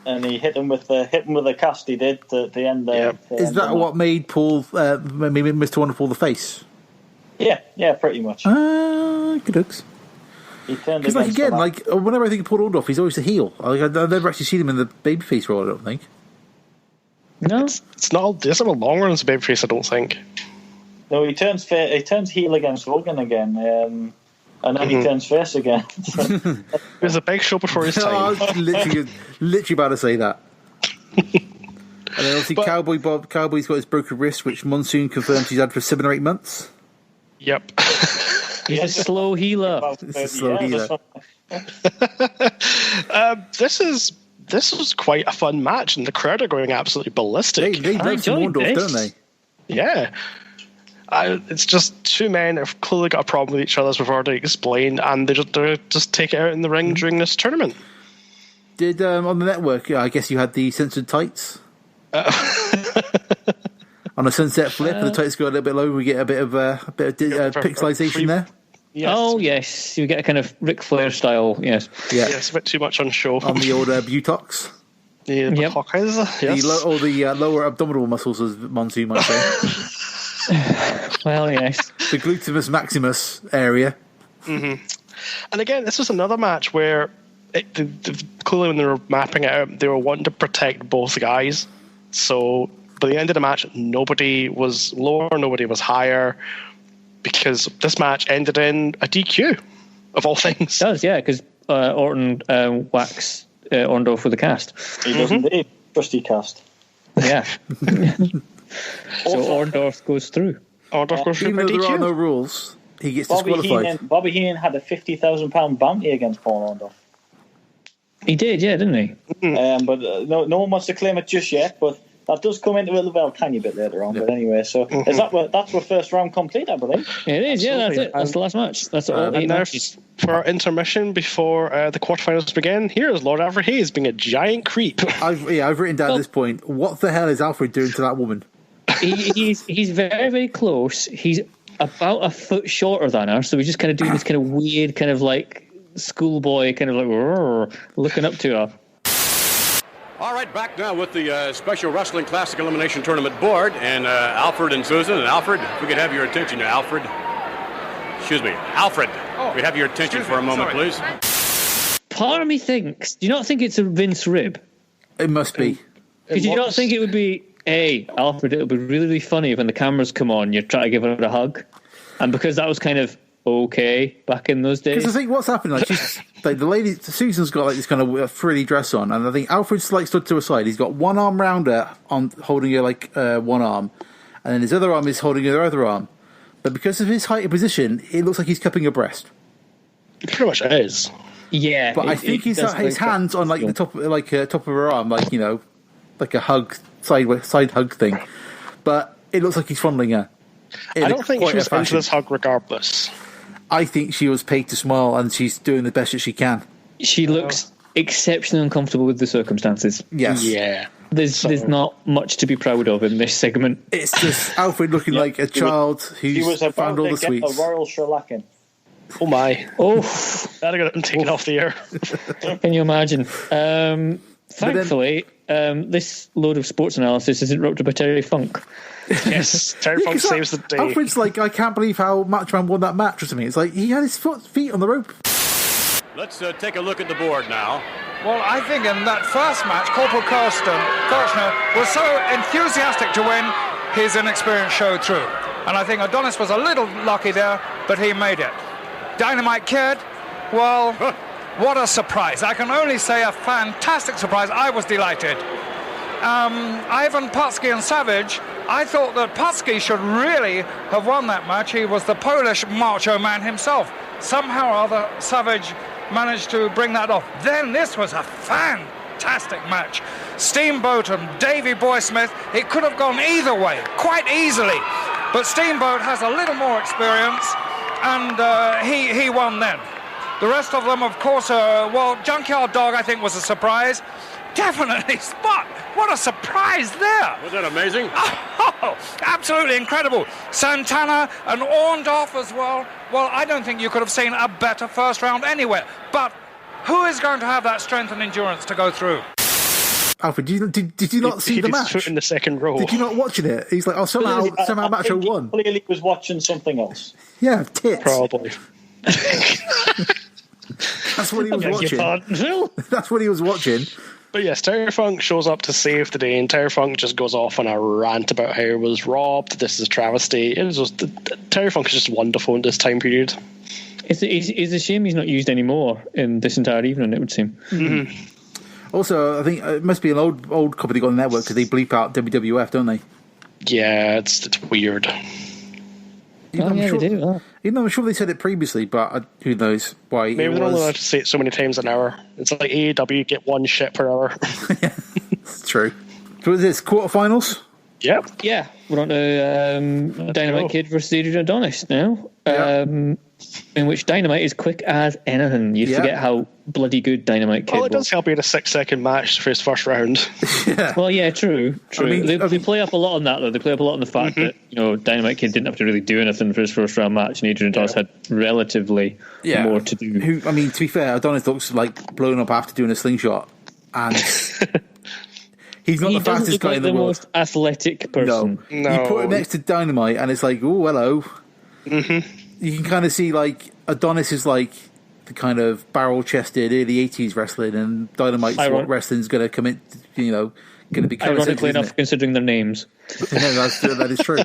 And he hit him with the cast he did at the end there. Is that what made Paul, maybe Mr. Wonderful the face? Yeah, pretty much. Good looks. Because, like, again, like, whenever I think of Paul Orndorff, he's always a heel. Like, I've never actually seen him in the babyface role, I don't think. No, it's not. There's a long run as a babyface, I don't think. No, he turns heel against Hogan again, and then he turns face again. It was a big show before his time. I was literally about to say that. And then obviously Cowboy's got his broken wrist, which Monsoon confirms he's had for 7 or 8 months. Yep. He's a slow healer. This was quite a fun match, and the crowd are going absolutely ballistic. They love some Orndorff, don't they? Yeah. It's just two men have clearly got a problem with each other, as we've already explained, and they just take it out in the ring during this tournament. Did on the network, I guess you had the censored tights? On a sunset flip, and the tights go a little bit low, we get a bit of pixelization there. Yes. Oh, yes. You get a kind of Ric Flair style, yes. Yeah. Yes, a bit too much on show. On the old butox. The buttocks, yes. The lower abdominal muscles, as Monsoon might say. Well, yes. The glutimus maximus area. Mm-hmm. And again, this was another match where clearly when they were mapping it out, they were wanting to protect both guys. So by the end of the match, nobody was lower, nobody was higher, because this match ended in a DQ, of all things. It does, yeah, because Orton whacks Orndorff with a cast. He does indeed. Trusty cast. Yeah. So Orndorff goes through. Orndorff goes through even by though DQ. there are no rules, he gets disqualified. Bobby Heenan had a £50,000 bounty against Paul Orndorff. He did, yeah, didn't he? But no one wants to claim it just yet, but that does come into it a tiny bit later on. But anyway, so is that's our first round complete, I believe. It is, yeah, that's it. That's the last match. That's all 8 matches. For our intermission before the quarterfinals begin, here is Lord Alfred Hayes being a giant creep. I've written down at this point, what the hell is Alfred doing to that woman? He's very, very close. He's about a foot shorter than her, so he's just kind of doing this kind of weird, kind of like schoolboy, kind of like looking up to her. All right, back now with the Special Wrestling Classic Elimination Tournament board, and Alfred and Susan. And Alfred, if we could have your attention now, Alfred. Excuse me, Alfred. If we have your attention for a moment, please. Part of me thinks, do you not think it's a Vince rib? It must be. Because you don't think it would be, hey, Alfred, it would be really, really funny if when the cameras come on, you're trying to give her a hug. And because that was kind of okay back in those days. Because I think what's happening, like, she's, like the lady Susan's got like this kind of frilly dress on, and I think Alfred's like stood to her side. He's got one arm round her, holding her like one arm, and then his other arm is holding her other arm. But because of his height and position, it looks like he's cupping her breast. It pretty much is. Yeah, but I think his hands on like the top, top of her arm, like, you know, like a hug side hug thing. But it looks like he's fondling her. I don't think she was into this hug regardless. I think she was paid to smile, and she's doing the best that she can. She looks exceptionally uncomfortable with the circumstances. Yes. Yeah. There's not much to be proud of in this segment. It's just Alfred looking like a child who's found all the sweets. A royal shellacking. Oh my! Oh, that'd have got him taken off the air. Can you imagine? Thankfully, this load of sports analysis is interrupted by Terry Funk. Yes, Terry Funk saves the day. Alfred's like, I can't believe how Macho Man won that match or something. It's like he had his feet on the rope. Let's take a look at the board now. Well, I think in that first match, Corporal Kirchner was so enthusiastic to win, his inexperience showed through. And I think Adonis was a little lucky there, but he made it. Dynamite Kid, well, what a surprise. I can only say a fantastic surprise. I was delighted. Ivan, Putski and Savage, I thought that Putski should really have won that match. He was the Polish macho man himself. Somehow or other, Savage managed to bring that off. Then this was a fantastic match. Steamboat and Davey Boy Smith, it could have gone either way, quite easily. But Steamboat has a little more experience, and he won then. The rest of them, of course, Junkyard Dog, I think, was a surprise. Definitely Spot. What a surprise there. Was that amazing? Oh, absolutely incredible. Santana and Orndorff as well. Well, I don't think you could have seen a better first round anywhere. But who is going to have that strength and endurance to go through? Alfred, did you not see the match? Foot in the second row. Did you not watching it? He's like, somehow Macho won. He clearly was watching something else. Yeah, tits. Probably. That's what he was watching. That's what he was watching. But yes, Terry Funk shows up to save the day, and Terry Funk just goes off on a rant about how he was robbed. This is a travesty. It was just, Terry Funk is just wonderful in this time period. It's a shame he's not used anymore in this entire evening, it would seem. Mm-hmm. Also, I think it must be an old company on the network because they bleep out WWF, don't they? Yeah, it's weird. They do. Even though I'm sure they said it previously, but who knows why? Maybe they're only allowed to say it so many times an hour. It's like AEW, get one shit per hour. Yeah, it's true. So is this quarterfinals? Yep. Yeah, we're on to Dynamite Kid versus Adrian Adonis now. In which Dynamite is quick as anything. You forget how bloody good Dynamite Kid was. Well, it does help he had a 6-second match for his first round. Yeah. Well, yeah, true. I mean, they play up a lot on that, though. They play up a lot on the fact that, Dynamite Kid didn't have to really do anything for his first round match, and Adrian Adonis had relatively more to do. To be fair, Adonis looks like blown up after doing a slingshot, and he's not the fastest guy in the world. Most athletic person. No. You put him next to Dynamite, and it's like, oh, hello. Mm-hmm. You can kind of see, like, Adonis is like the kind of barrel-chested early 80s wrestling, and Dynamite's what wrestling's going to come in, going to be coming. Ironically enough, considering their names. Yeah, that is true.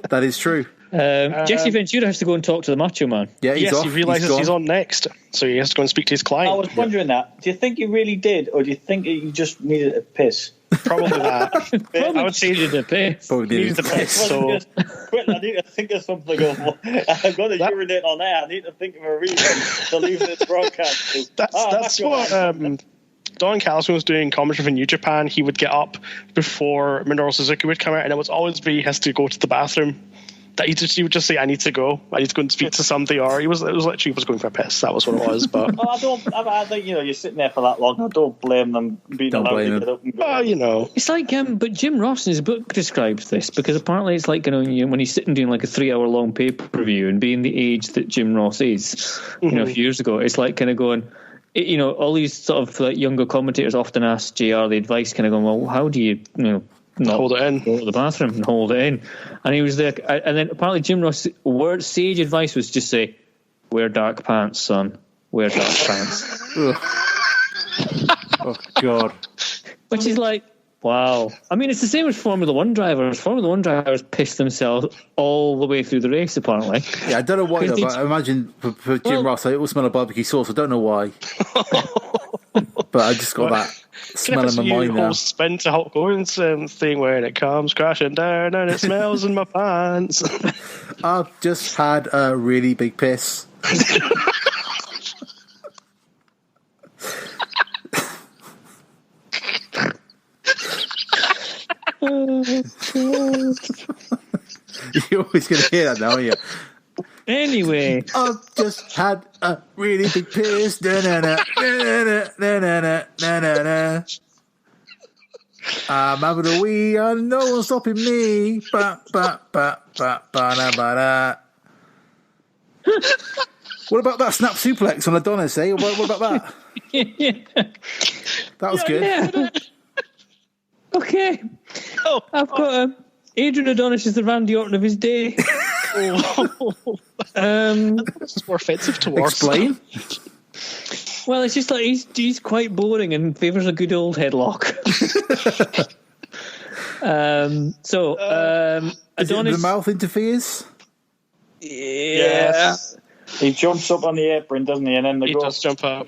That is true. Jesse Ventura has to go and talk to the Macho Man. Yeah, he realises he's on next, so he has to go and speak to his client. I was wondering that. Do you think he really did, or do you think he just needed a piss? Probably that. I would say he needed a piss. Needed the piss. So Quit, I need to think of something. I'm going to urinate on air. I need to think of a reason to leave this broadcast. That's what Don Callis was doing commentary for New Japan. He would get up before Minoru Suzuki would come out, and it would always be he has to go to the bathroom. That he would just say, I need to go and speak to somebody, or it was literally going for a piss. That was what it was. But I think you're sitting there for that long. I don't blame them being allowed to get up and go. It's like but Jim Ross in his book describes this, because apparently it's like when he's sitting doing like a 3-hour-long pay-per-view, and being the age that Jim Ross is, a few years ago, it's like kind of going. All these sort of like younger commentators often ask JR the advice, kind of going, well, how do you not hold it in, go to the bathroom and hold it in? And he was there, and then apparently Jim Ross' sage advice was just say, wear dark pants, son, wear dark pants. Oh God. Which is like, Wow. I mean, it's the same as Formula One drivers. Formula One drivers piss themselves all the way through the race, apparently. Yeah, I don't know why, though, but I imagine for Jim Ross, it will smell of barbecue sauce. I don't know why. But I just got that smell in my mind now. Whole spin to Hulk Hogan's thing when it comes crashing down and it smells in my pants. I've just had a really big piss. You're always going to hear that now, aren't you? Anyway, I've just had a really big piss. I'm having a wee and no one's stopping me. What about that snap suplex on Adonis, eh? What about that? That was good. Yeah. Okay. I've got Adrian Adonis is the Randy Orton of his day. It's more offensive towards. Explain. Well, it's just like he's quite boring and favours a good old headlock. Adonis, the mouth interferes. Yeah. He jumps up on the apron, doesn't he? And then he does jump up.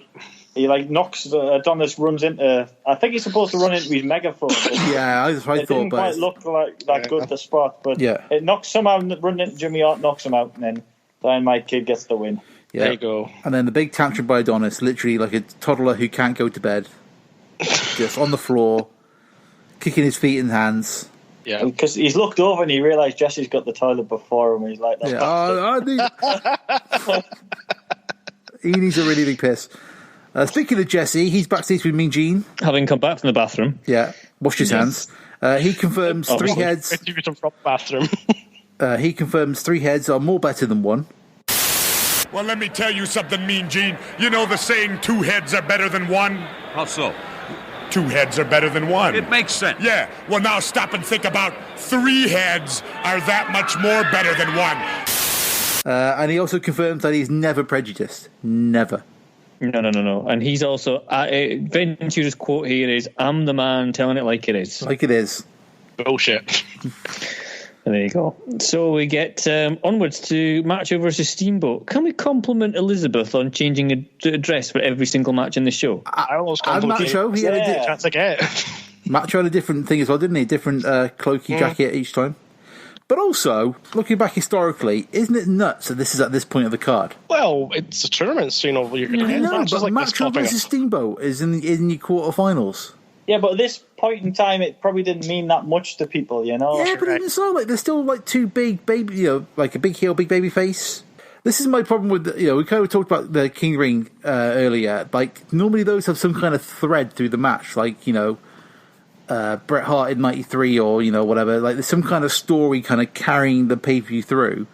He knocks. Adonis runs into. I think he's supposed to run into his megaphone. Yeah, I thought, it didn't quite look like that good the spot, but it knocks somehow. Run into Jimmy Hart, knocks him out, and then Dynamite Kid gets the win. Yeah. There you go. And then the big tantrum by Adonis, literally like a toddler who can't go to bed, just on the floor, kicking his feet and hands. Yeah, because he's looked over and he realised Jesse's got the toilet before him. And he's like, he needs a really big piss. Speaking of Jesse, he's backstage with Mean Gene. Having come back from the bathroom. Yeah, washed his hands. He confirms 3 heads. From bathroom. He confirms 3 heads are more better than 1. Well, let me tell you something, Mean Gene. You know the saying, 2 heads are better than 1? How so? 2 heads are better than 1. It makes sense. Yeah, well, now stop and think about 3 heads are that much more better than 1. And he also confirms that he's never prejudiced. Never. No. And he's also... Ventura's quote here is, I'm the man telling it like it is. Like it is. Bullshit. There you go. So we get onwards to Macho versus Steamboat. Can we compliment Elizabeth on changing a dress for every single match in the show? I almost complimented Macho. He had Macho had a different thing as well, didn't he? Different cloaky jacket each time. But also, looking back historically, isn't it nuts that this is at this point of the card? Well, it's a tournament, so you're going to have but like Macho versus Steamboat is in your quarterfinals. Yeah, but at this point in time, it probably didn't mean that much to people, you know? Yeah, but even so, they're still like 2 big baby, like a big heel, big baby face. This is my problem with, we kind of talked about the King Ring earlier. Like, normally those have some kind of thread through the match, like, Bret Hart in 93 or, whatever. Like, there's some kind of story kind of carrying the pay-per-view through,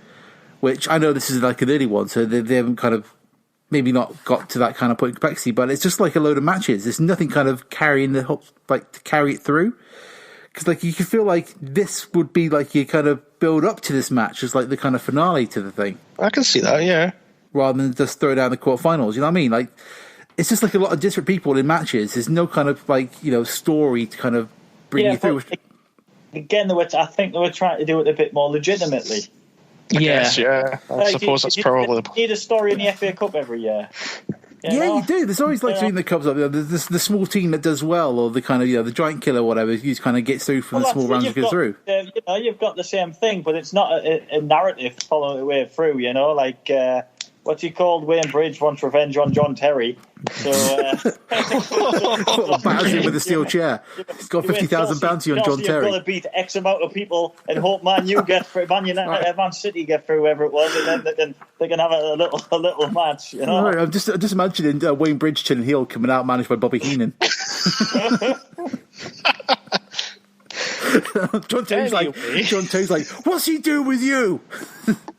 which I know this is like an early one, so they haven't kind of maybe not got to that kind of point of complexity, but it's just like a load of matches. There's nothing kind of carrying the hook, like, to carry it through. Because, like, you can feel like this would be like you kind of build up to this match as like the kind of finale to the thing. I can see that, yeah. Rather than just throw down the quarterfinals, you know what I mean? Like, it's just like a lot of different people in matches. There's no kind of like, story to kind of bring you through. Again, I think they were trying to do it a bit more legitimately. I suppose that's probably the point. You need a story in the FA Cup every year. You do. There's always like between the Cubs up there. There's the small team that does well, or the kind of the giant killer, or whatever. Who kind of gets through from the small rounds and goes through. You've got the same thing, but it's not a narrative following the way through. Like what's he called? Wayne Bridge wants revenge on John Terry. So batters him with a steel chair. He's got 50,000 bounty on John Terry. You've got to beat X amount of people and hope Man City get through, whoever it was, and then they can have a little match. Right, I'm just imagining Wayne Bridge turning heel coming out managed by Bobby Heenan. John Terry's like, what's he doing with you?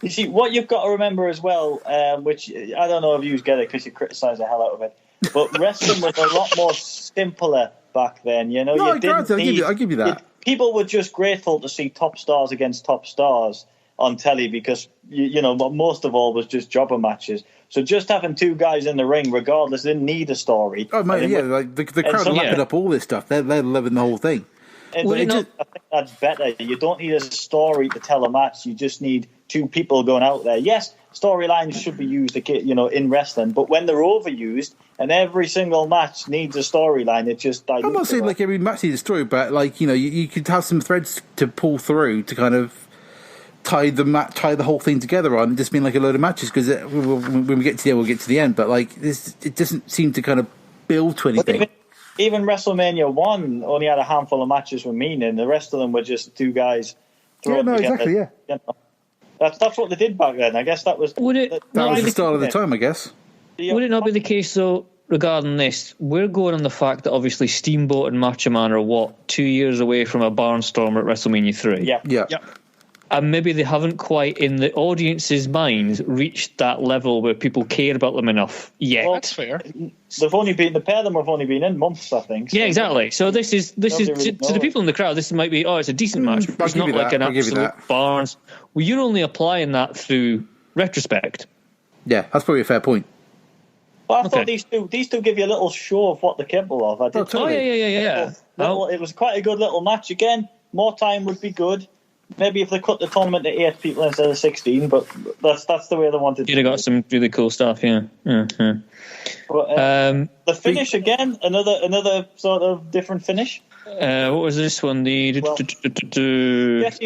You see, what you've got to remember as well, which I don't know if you get it because you criticise the hell out of it, but wrestling was a lot more simpler back then. No, I'll give you that. People were just grateful to see top stars against top stars on telly because, most of all was just jobber matches. So just having 2 guys in the ring, regardless, didn't need a story. Oh, mate, like the crowd are lapping up all this stuff. They're loving the whole thing. I think that's better. You don't need a story to tell a match. You just need two people going out there. Yes, storylines should be used, in wrestling, but when they're overused and every single match needs a storyline, it just. I'm not saying like every match needs a story, but like you could have some threads to pull through to kind of tie the whole thing together on, just being like a load of matches. Because when we get to the end, we'll get to the end. But like this, it doesn't seem to kind of build to anything. Even WrestleMania 1 only had a handful of matches with meaning. The rest of them were just two guys. Exactly. Yeah. That's what they did back then. I guess that was. That was the start of the time, I guess. Would it not be the case though? Regarding this, we're going on the fact that obviously Steamboat and Macho Man are 2 years away from a barnstormer at WrestleMania 3. Yeah. And maybe they haven't quite, in the audience's minds, reached that level where people care about them enough yet. Well, that's fair. The pair of them have only been in months, I think. So. Yeah, exactly. So this is to the people in the crowd. This might be it's a decent match. But it's not like an absolute barns. Well, you're only applying that through retrospect. Yeah, that's probably a fair point. Well, I thought these two give you a little show of what they're capable of. Yeah. It was quite a good little match. Again, more time would be good. Maybe if they cut the tournament to 8 people instead of 16, but that's the way they wanted to. You'd have got some really cool stuff, yeah. But, the finish again, another sort of different finish. What was this one? Jesse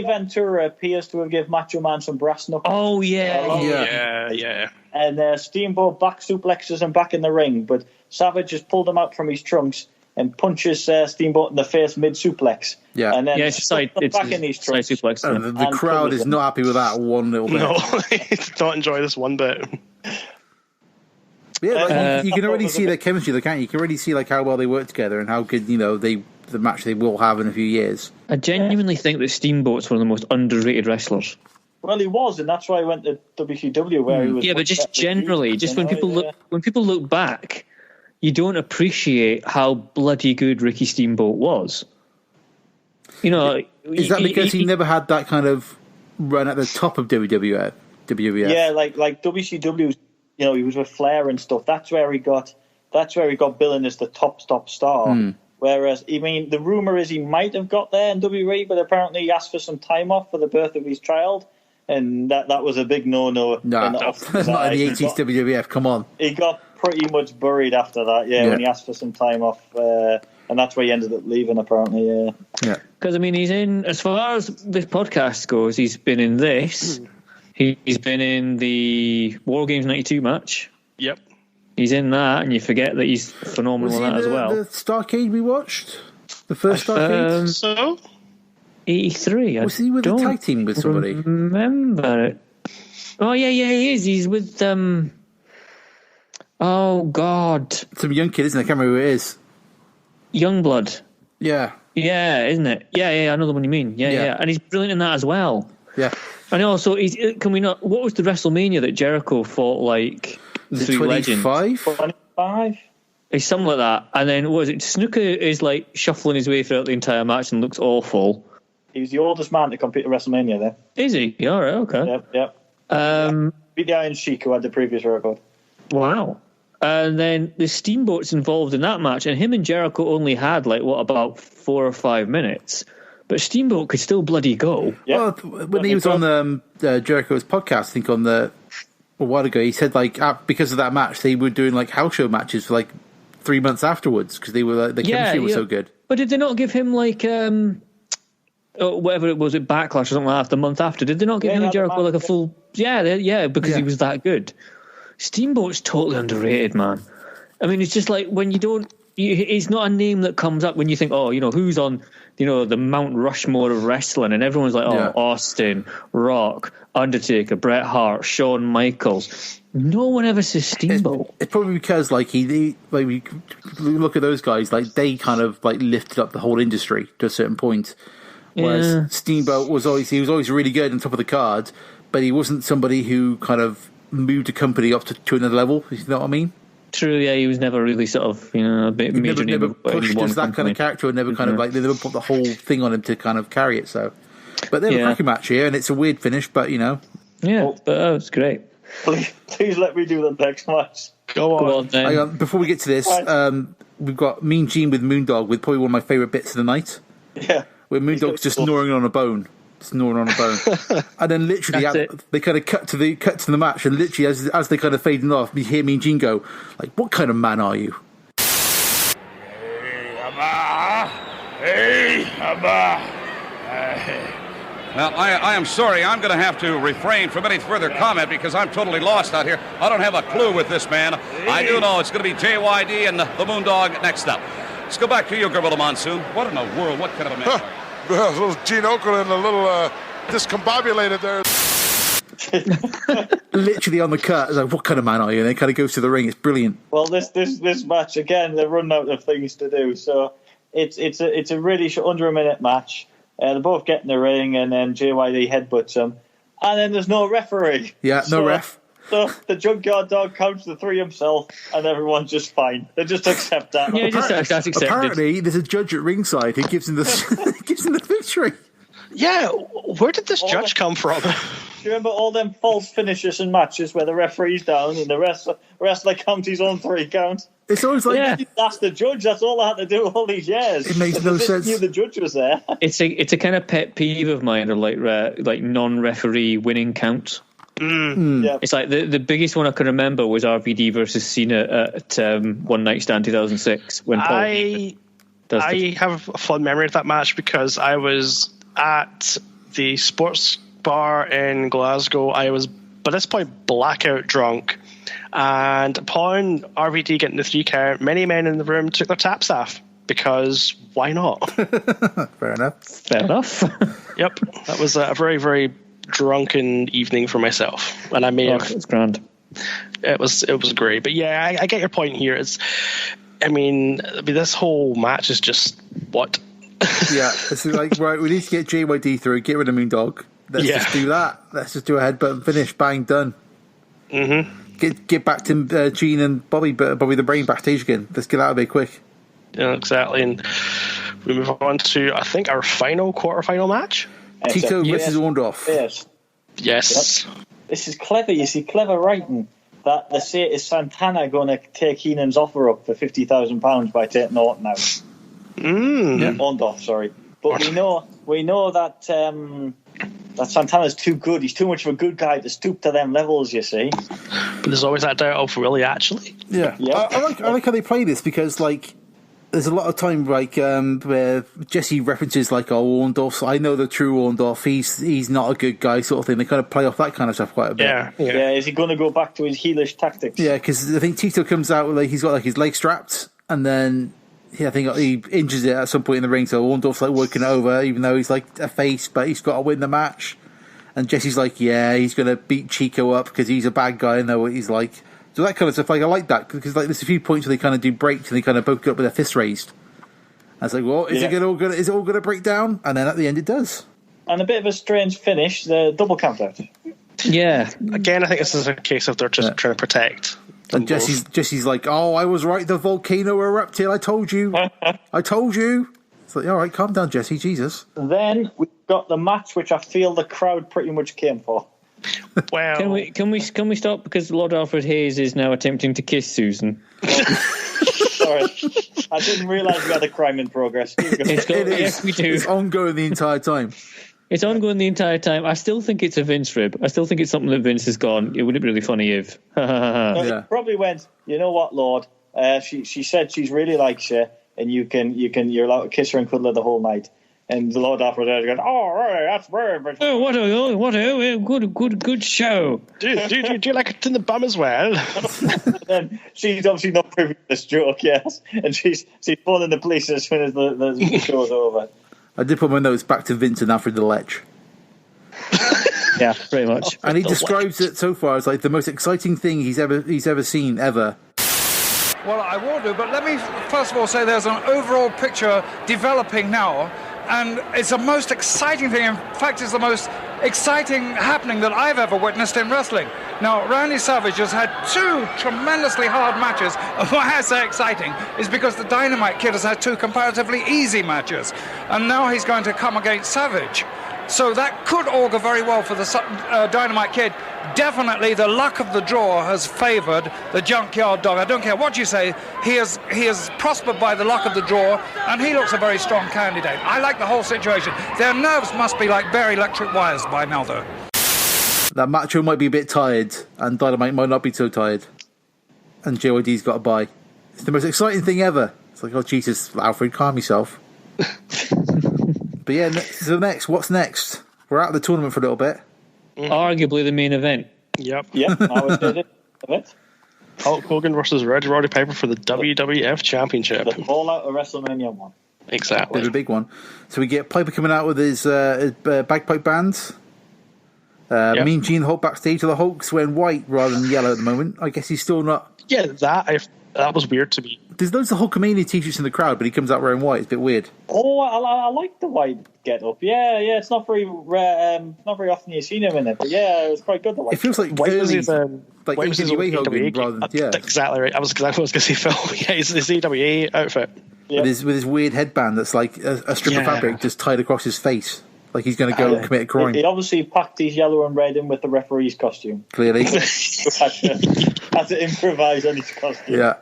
Ventura appears to have given Macho Man some brass knuckles. Oh yeah. And Steamboat back suplexes him back in the ring, but Savage has pulled him out from his trunks and punches Steamboat in the face mid-suplex. Yeah. And then it's back in his trunks. Suplex. The crowd is not happy with that one little bit. No, don't enjoy this one bit. Yeah, you can already see their chemistry, can't you? You can already see like how well they work together and how good, the match they will have in a few years. I genuinely think that Steamboat's one of the most underrated wrestlers. Well, he was, and that's why he went to WCW, where he was. Yeah, but just generally, when people look back, you don't appreciate how bloody good Ricky Steamboat was. Is that because he never had that kind of run at the top of WWF? Yeah, like WCW. He was with Flair and stuff. That's where he got billing as the top star. Whereas, the rumor is he might have got there in WWE, but apparently he asked for some time off for the birth of his child, and that was a big no-no. No, not in the 80s WWF. Come on. He got pretty much buried after that. Yeah, when he asked for some time off, and that's where he ended up leaving. Apparently, yeah. Because he's in, as far as this podcast goes, he's been in this. He's been in the War Games '92 match. Yep. He's in that, and you forget that he's phenomenal in that as well. The Starrcade we watched? The first Starrcade? So? 83. Was he with the tag team with somebody? Remember it. Oh, yeah, he is. He's with, oh, God. Some young kid, isn't it? I can't remember who it is. Youngblood. Yeah. Yeah, isn't it? Yeah, I know the one you mean. Yeah. And he's brilliant in that as well. Yeah. And also, what was the WrestleMania that Jericho fought, like, the three legends? 25? It's something like that. And then, what is it? Snuka is, like, shuffling his way throughout the entire match and looks awful. He was the oldest man to compete at WrestleMania then. Is he? Yeah, all right, okay. Yep. Beat the Iron Sheik, who had the previous record. Wow. And then the Steamboat's involved in that match, and him and Jericho only had, about 4 or 5 minutes. But Steamboat could still bloody go. Yep. Well, when he was on Jericho's podcast, I think a while ago, he said, because of that match, they were doing, house show matches for, 3 months afterwards, because they were the chemistry was so good. But did they not give him, whatever it was, Backlash or something like that, the month after? Did they not give him and Jericho a full... Yeah, because he was that good. Steamboat's totally underrated, man. I mean, it's just when you don't... It's not a name that comes up when you think, who's on, the Mount Rushmore of wrestling, and everyone's like, Austin, Rock, Undertaker, Bret Hart, Shawn Michaels. No one ever says Steamboat. It's probably because, we look at those guys, they kind of, lifted up the whole industry to a certain point. Whereas Steamboat was always really good on top of the card, but he wasn't somebody who kind of moved a company up to another level, you know what I mean? True, yeah, he was never really sort of, a bit major. Never pushed as that kind of character, and never kind of they never put the whole thing on him to kind of carry it. So, but they have a cracking match here, and it's a weird finish, but Yeah, but it's great. Please let me do the next match. Go on then. Hang on, before we get to this, we've got Mean Gene with Moondog with probably one of my favourite bits of the night. Yeah. where Moondog's just gnawing on a bone. And then literally they kind of cut to the match, and literally as they kind of fading off, you hear Mean Gene go, like, "What kind of man are you?" Well, I am sorry. I'm going to have to refrain from any further comment because I'm totally lost out here. I don't have a clue with this man. I do know it's going to be JYD and the Moondog next up. Let's go back to you, Gorilla Monsoon. What in the world? What kind of a man? A little Gene Okerlund, a little discombobulated there. Literally on the cut, it's like, "What kind of man are you?" And then kind of goes to the ring. It's brilliant. Well, this match again, they're running out of things to do, so it's a really under a minute match. They both get in the ring, and then JYD headbutts them, and then there's no referee. Yeah, no ref. So the Junkyard Dog counts the 3 himself, and everyone's just fine. They just accept that. Yeah, that's accepted. Apparently, there's a judge at ringside who gives him the victory. Yeah, where did this judge come from? Do you remember all them false finishes and matches where the referee's down and the wrestler counts his own 3 counts? It's always like that's the judge. That's all I had to do all these years. It makes no sense. Knew the judge was there. It's a kind of pet peeve of mine, or like non-referee winning count. Yeah. It's like the biggest one I can remember was RVD versus Cena at One Night Stand 2006 when Paul. I have a fond memory of that match because I was at the sports bar in Glasgow. I was, by this point, blackout drunk. And upon RVD getting the 3 count, many men in the room took their tap staff because why not? Fair enough. Yep. That was a very, very drunken evening for myself. And I may have... It's grand. It was great. But yeah, I get your point here. I mean, this whole match is just what? Yeah, it's like, right, we need to get JYD through, get rid of Moondog. Let's just do that. Let's just do a headbutt and finish. Bang, done. Mm-hmm. Get back to Gene and Bobby the Brain backstage again. Let's get out of here quick. Yeah, exactly. And we move on to, I think, our final quarterfinal match. Tito versus Orndorff. Yes. Yep. This is clever. You see, clever writing. That they say is Santana going to take Heenan's offer up for £50,000 by taking Orton out. Orndorff, sorry. But we know that that Santana's too good. He's too much of a good guy to stoop to them levels, you see. But there's always that doubt of really actually. Yeah. I like how they play this because there's a lot of time where Jesse references Orndorff. I know the true Orndorff. He's not a good guy, sort of thing. They kind of play off that kind of stuff quite a bit. Yeah. Is he going to go back to his heelish tactics? Yeah, because I think Tito comes out with he's got his leg strapped, and then I think he injures it at some point in the ring. So Orndorff's working it over, even though he's a face, but he's got to win the match. And Jesse's he's going to beat Chico up because he's a bad guy and know what he's like. So that kind of stuff, I like that because there's a few points where they kind of do breaks and they kind of both get up with their fists raised. And it's is it all going to break down? And then at the end it does. And a bit of a strange finish, the double count out. Yeah. Again, I think this is a case of they're just trying to protect. And Jesse's like, "Oh, I was right. The volcano erupted. I told you. I told you." It's like, all right, calm down, Jesse. Jesus. Then we got the match, which I feel the crowd pretty much came for. Well, can we stop because Lord Alfred Hayes is now attempting to kiss Susan? Sorry, I didn't realise we had a crime in progress. Yes, we do. It's ongoing the entire time. It's ongoing the entire time. I still think it's a Vince rib. I still think it's something that Vince has gone. It would be really funny if. He probably went. You know what, Lord? She said she really likes you, and you're allowed to kiss her and cuddle her the whole night. And the Lord Alfred Hayes goes, "Oh, right, that's very much." Oh, what a good show. Do you like it in the bum as well? And she's obviously not privy to this joke, yes, and she's phoning the police as soon as the show's over. I did put my notes back to Vince and Alfred the Lech. Yeah, pretty much. And he describes it so far as the most exciting thing he's ever seen ever. Well, I will do, but let me first of all say there's an overall picture developing now, and it's the most exciting thing. In fact, it's the most exciting happening that I've ever witnessed in wrestling. Now, Randy Savage has had 2 tremendously hard matches. Why I say exciting is because the Dynamite Kid has had 2 comparatively easy matches, and now he's going to come against Savage. So that could augur very well for the Dynamite Kid. Definitely the luck of the draw has favoured the Junkyard Dog. I don't care what you say, he is prospered by the luck of the draw, and he looks a very strong candidate. I like the whole situation. Their nerves must be like bare electric wires by now, though. That Macho might be a bit tired, and Dynamite might not be so tired. And JYD's got a bye. It's the most exciting thing ever. It's like, oh, Jesus, Alfred, calm yourself. But yeah, what's next? We're out of the tournament for a little bit. Arguably the main event. Yep. I would say it. Hulk Hogan versus Roddy Piper for the WWF Championship. The fallout of WrestleMania 1. Exactly. It's a big one. So we get Piper coming out with his bagpipe band. Mean Gene Hulk backstage. The Hulk's wearing white rather than yellow at the moment. I guess he's still not... Yeah, that was weird to me. There's loads of Hulkamania t-shirts in the crowd, but he comes out wearing white. It's a bit weird. Oh, I like the white get-up. Yeah, it's not very often you see him in it, but yeah, it's quite good. The white. It feels like early, like AWA Hogan rather than exactly right. I was going to say Phil. Yeah, it's his AWA outfit with his weird headband that's like a strip of fabric just tied across his face, like he's going to go and commit a crime. He obviously packed his yellow and red in with the referee's costume. Clearly, had to improvise on his costume. Yeah.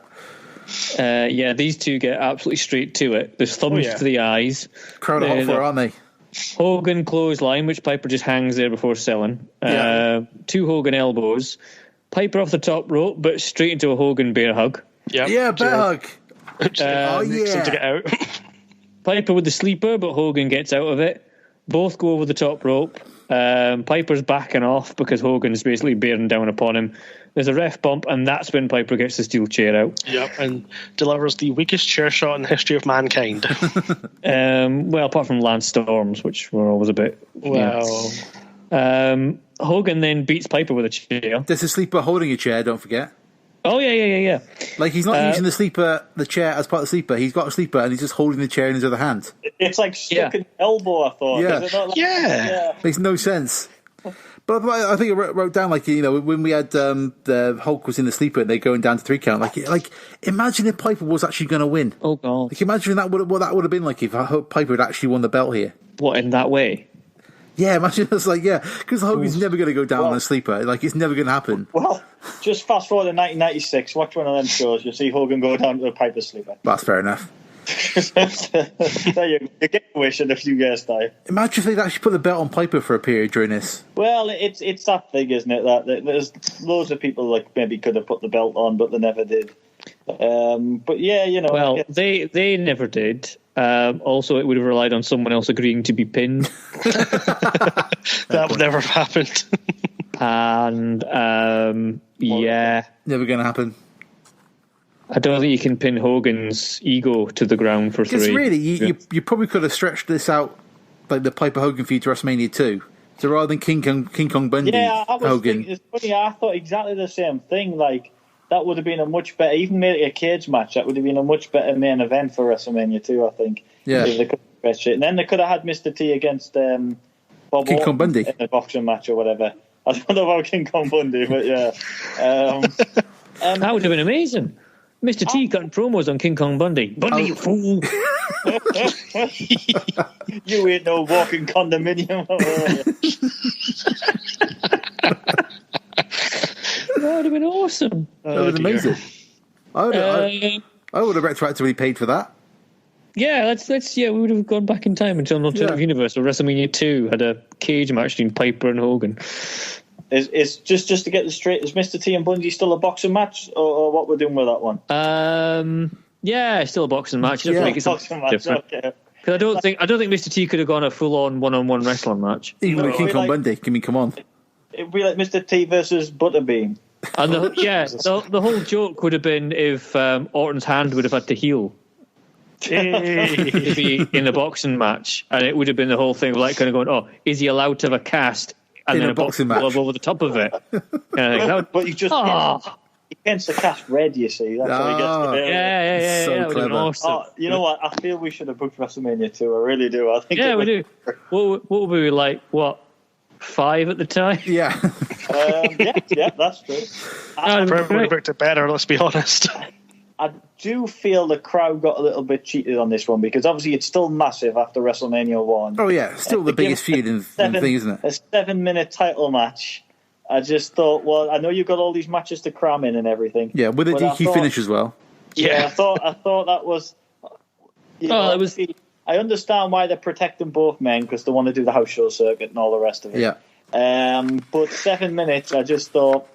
These two get absolutely straight to it. There's thumbs to the eyes. Crowd are hot for, aren't they? Hogan clothesline, which Piper just hangs there before selling. Two Hogan elbows. Piper off the top rope, but straight into a Hogan bear hug. Yeah, bear hug. To get out. Piper with the sleeper, but Hogan gets out of it. Both go over the top rope. Piper's backing off because Hogan's basically bearing down upon him. There's a ref bump, and that's when Piper gets the steel chair out. Yep, and delivers the weakest chair shot in the history of mankind. Well, apart from Lance Storm's, which were always a bit... Well... Hogan then beats Piper with a chair. There's a sleeper holding a chair, don't forget. Oh, yeah. Like, he's not using the chair as part of the sleeper. He's got a sleeper, and he's just holding the chair in his other hand. It's like stuck in the elbow, I thought. Yeah. Is it not like, Makes no sense. But I think I wrote down, like, you know, when we had the Hulk was in the sleeper and they're going down to 3 count, like imagine if Piper was actually going to win. Oh, God. Like, imagine what that would have been like if Piper had actually won the belt here. What, in that way? Yeah, imagine it's like, because Hogan's never going to go down on a sleeper. Like, it's never going to happen. Well, just fast forward to 1996, watch one of them shows, you'll see Hogan go down to a Piper sleeper. That's fair enough. There you go. You get a wish and a few years time. Imagine if they'd actually put the belt on Piper for a period during this. Well, it's that thing, isn't it? That there's loads of people like maybe could have put the belt on, but they never did. But yeah, you know. Well, they never did. Also, it would have relied on someone else agreeing to be pinned. That would never have happened. And never going to happen. I don't think you can pin Hogan's ego to the ground for 3. Because really, you probably could have stretched this out, like the Piper Hogan feud to WrestleMania 2. So rather than King Kong Bundy, Hogan. It's funny, I thought exactly the same thing. Like, that would have been a much better, even made it a cage match, that would have been a much better main event for WrestleMania 2, I think. Yeah. If they could have stretched it. And then they could have had Mr. T against Bob King Kong Bundy in a boxing match or whatever. I don't know about King Kong Bundy, but yeah. That would have been amazing. Mr. T cutting promos on King Kong Bundy. Bundy, you fool! You ain't no walking condominium. That would have been awesome. That would have been amazing. I would have retroactively paid for that. Yeah, we would have gone back in time until an alternative universe where WrestleMania 2 had a cage match between Piper and Hogan. Is just to get this straight, is Mr. T and Bundy still a boxing match, or what we're doing with that one? Yeah, still a boxing match. You have to make it something different. Because I don't think Mr. T could have gone a full-on one-on-one wrestling match. Even with King Kong Bundy, come on. It'd be like Mr. T versus Butterbean. And the whole joke would have been if Orton's hand would have had to heal. To be in a boxing match, and it would have been the whole thing of like kind of going, oh, is he allowed to have a cast and then a boxing match over the top of it? But you just he paints the cast red, you see. That's how he gets the yeah. So clever. Awesome. You know what? I feel we should have booked WrestleMania 2. I really do. I think. Yeah, we do. What were we like? What? 5 at the time? Yeah. Yeah, that's true. Probably booked it better, let's be honest. I do feel the crowd got a little bit cheated on this one because obviously it's still massive after WrestleMania 1. Oh, yeah, still the biggest feud in the thing, isn't it? A 7-minute title match. I just thought, well, I know you've got all these matches to cram in and everything. Yeah, with a DQ finish as well. Yeah, I thought that was... it was... I understand why they're protecting both men because they want to do the house show circuit and all the rest of it. Yeah. But 7 minutes, I just thought,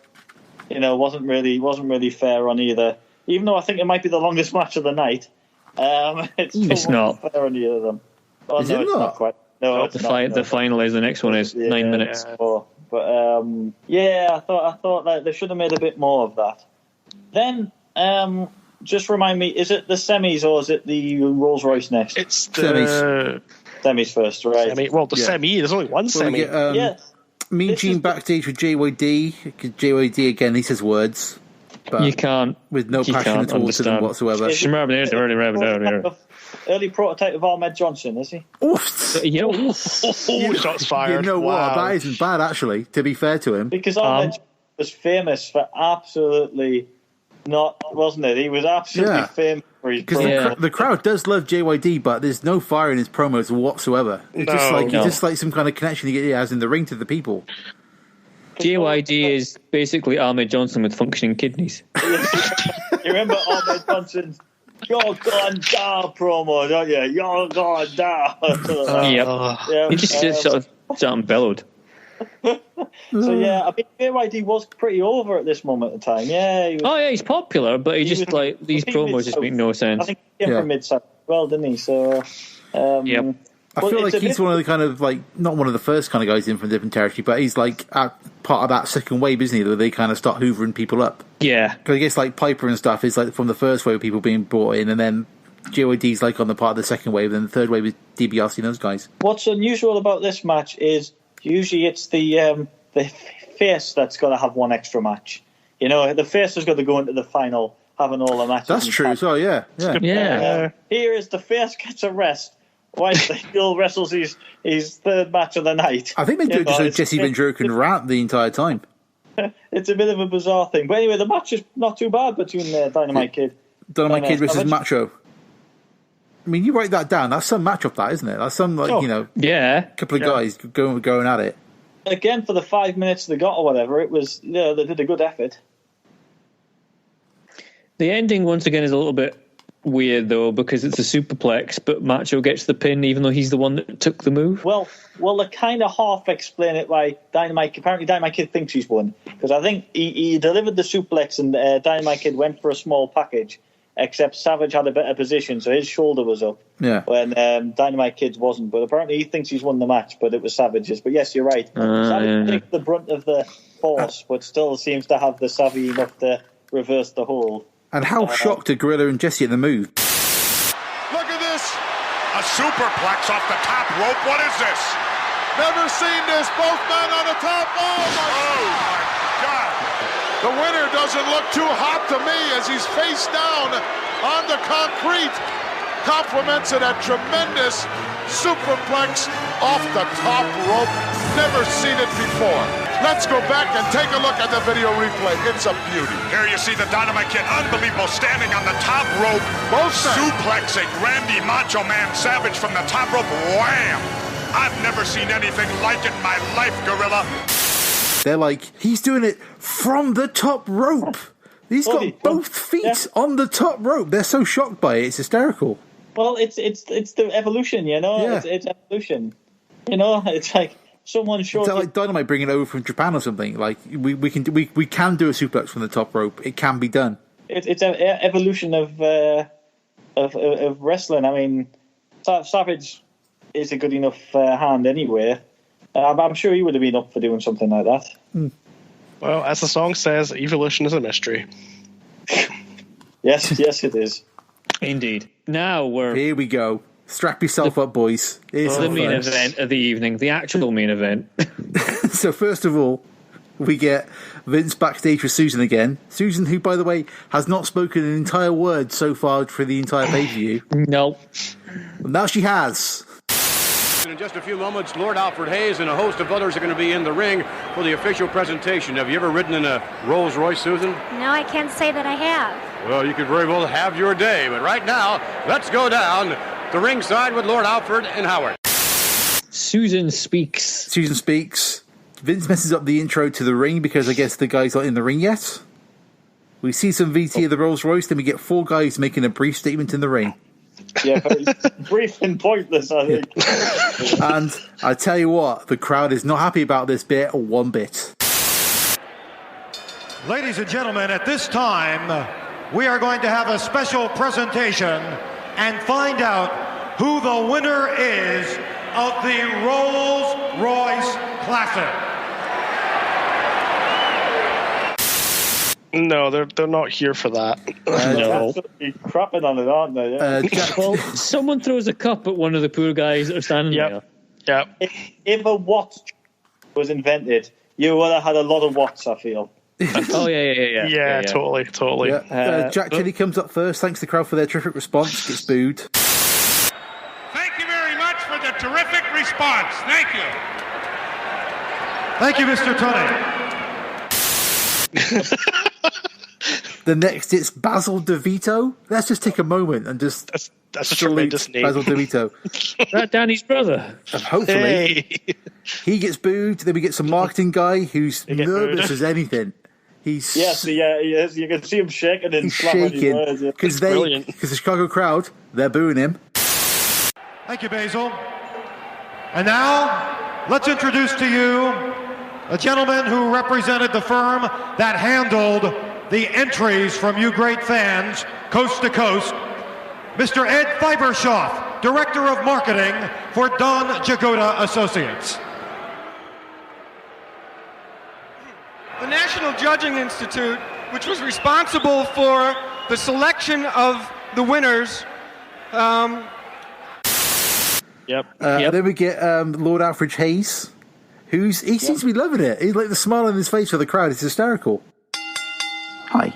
wasn't really fair on either. Even though I think it might be the longest match of the night, it's not fair on either of them. Oh, is no, it it's not quite. No, it's not. The final is the next one is 9 minutes. But I thought that they should have made a bit more of that. Then, just remind me, is it the semis or is it the Rolls Royce next? It's the semis first, right? Semi. There's only one semi. Mean Gene backstage with JYD. JYD again, he says words, but you can't with no passion at all to them whatsoever. Early prototype of Ahmed Johnson, is he? Shots fired. You know what? That isn't bad, actually, to be fair to him. Because Ahmed was famous for absolutely not, wasn't it? He was absolutely famous for his because the crowd does love JYD, but there's no fire in his promos whatsoever. It's just like some kind of connection he has in the ring to the people. JYD is basically Ahmed Johnson with functioning kidneys. You remember Ahmed Johnson's "You're gone down" promo, don't you? You're gone down. He just sort of bellowed. So I mean, JYD was pretty over at this moment in time. He's popular, but these promos just make no sense. I think he came from Mid-South as well, didn't he? So, I feel like he's one of the kind of not one of the first kind of guys in from different territory, but he's part of that second wave, isn't he? Where they kind of start hoovering people up. Yeah, because I guess Piper and stuff is from the first wave of people being brought in, and then JYD's on the part of the second wave, and the third wave is DiBiase and those guys. What's unusual about this match is usually it's the face that's got to have one extra match. The face has got to go into the final having all the matches. That's true. So yeah. Here is the face gets a rest. Why the heel wrestles his third match of the night? I think they do it just so Jesse Ventura can rant the entire time. It's a bit of a bizarre thing. But anyway, the match is not too bad between Dynamite Kid. Dynamite Kid versus Macho. I mean, you write that down. That's some match of that, isn't it? That's some, couple of guys going at it. Again, for the 5 minutes they got or whatever, it was, they did a good effort. The ending, once again, is a little bit weird, though, because it's a superplex, but Macho gets the pin, even though he's the one that took the move. Well, they kind of half explain it why Dynamite Kid thinks he's won, because I think he delivered the suplex and Dynamite Kid went for a small package, except Savage had a better position, so his shoulder was up when Dynamite Kid's wasn't. But apparently he thinks he's won the match, but it was Savage's. But yes, you're right. Savage takes the brunt of the force, but still seems to have the savvy enough to reverse the hold. And how shocked are Gorilla and Jesse at the move? Look at this! A superplex off the top rope. What is this? Never seen this. Both men on the top. Oh my God! The winner doesn't look too hot to me as he's face down on the concrete. Compliments of that tremendous superplex off the top rope. Never seen it before. Let's go back and take a look at the video replay. It's a beauty. Here you see the Dynamite Kid, unbelievable, standing on the top rope, suplexing Randy Macho Man Savage from the top rope. Wham! I've never seen anything like it in my life, Gorilla. They're like, he's doing it from the top rope. He's got both feet on the top rope. They're so shocked by it. It's hysterical. Well, it's the evolution, Yeah. It's evolution. It's like someone showed. It's like Dynamite bringing it over from Japan or something. Like we can do a suplex from the top rope. It can be done. It's an evolution of wrestling. I mean, Savage is a good enough hand anyway. I'm sure he would have been up for doing something like that. Well, as the song says, evolution is a mystery. Yes, it is. Indeed. Now here we go. Strap yourself up, boys. It's the main event of the evening, the actual main event. So first of all, we get Vince backstage with Susan again. Susan, who, by the way, has not spoken an entire word so far for the entire pay-per-view. No. Now she has. In just a few moments, Lord Alfred Hayes and a host of others are going to be in the ring for the official presentation. Have you ever ridden in a Rolls Royce, Susan? No, I can't say that I have. Well, you could very well have your day, but right now, let's go down to ringside with Lord Alfred and Howard. Susan speaks. Vince messes up the intro to the ring because I guess the guy's not in the ring yet. We see some VT of the Rolls Royce, then we get 4 guys making a brief statement in the ring. Yeah, very brief and pointless, I think. And I tell you what, the crowd is not happy about this bit one bit. Ladies and gentlemen, at this time, we are going to have a special presentation and find out who the winner is of the Rolls-Royce Classic. No, they're not here for that. No. They're crapping on it, aren't they? Yeah. Well, someone throws a cup at one of the poor guys that are standing there. Yeah. If a watch was invented, you would have had a lot of watts, I feel. Oh, yeah. Yeah, totally. Yeah. Jack Kelly comes up first, thanks to the crowd for their terrific response, gets booed. Thank you very much for the terrific response. Thank you. Thank you, Mr. Tony. The next, it's Basil DeVito. Let's just take a moment and just... That's a tremendous name. Basil DeVito. That Danny's brother. Hopefully. Hey. He gets booed. Then we get some marketing guy who's nervous as anything. He's you can see him shaking and shaking because the Chicago crowd, they're booing him. Thank you, Basil. And now, let's introduce to you a gentleman who represented the firm that handled the entries from you great fans, coast to coast, Mr. Ed Fibershoff, Director of Marketing for Don Jagoda Associates. The National Judging Institute, which was responsible for the selection of the winners. Then we get Lord Alfred Hayes, he seems to be loving it. He's like the smile on his face for the crowd. It's hysterical. Hi,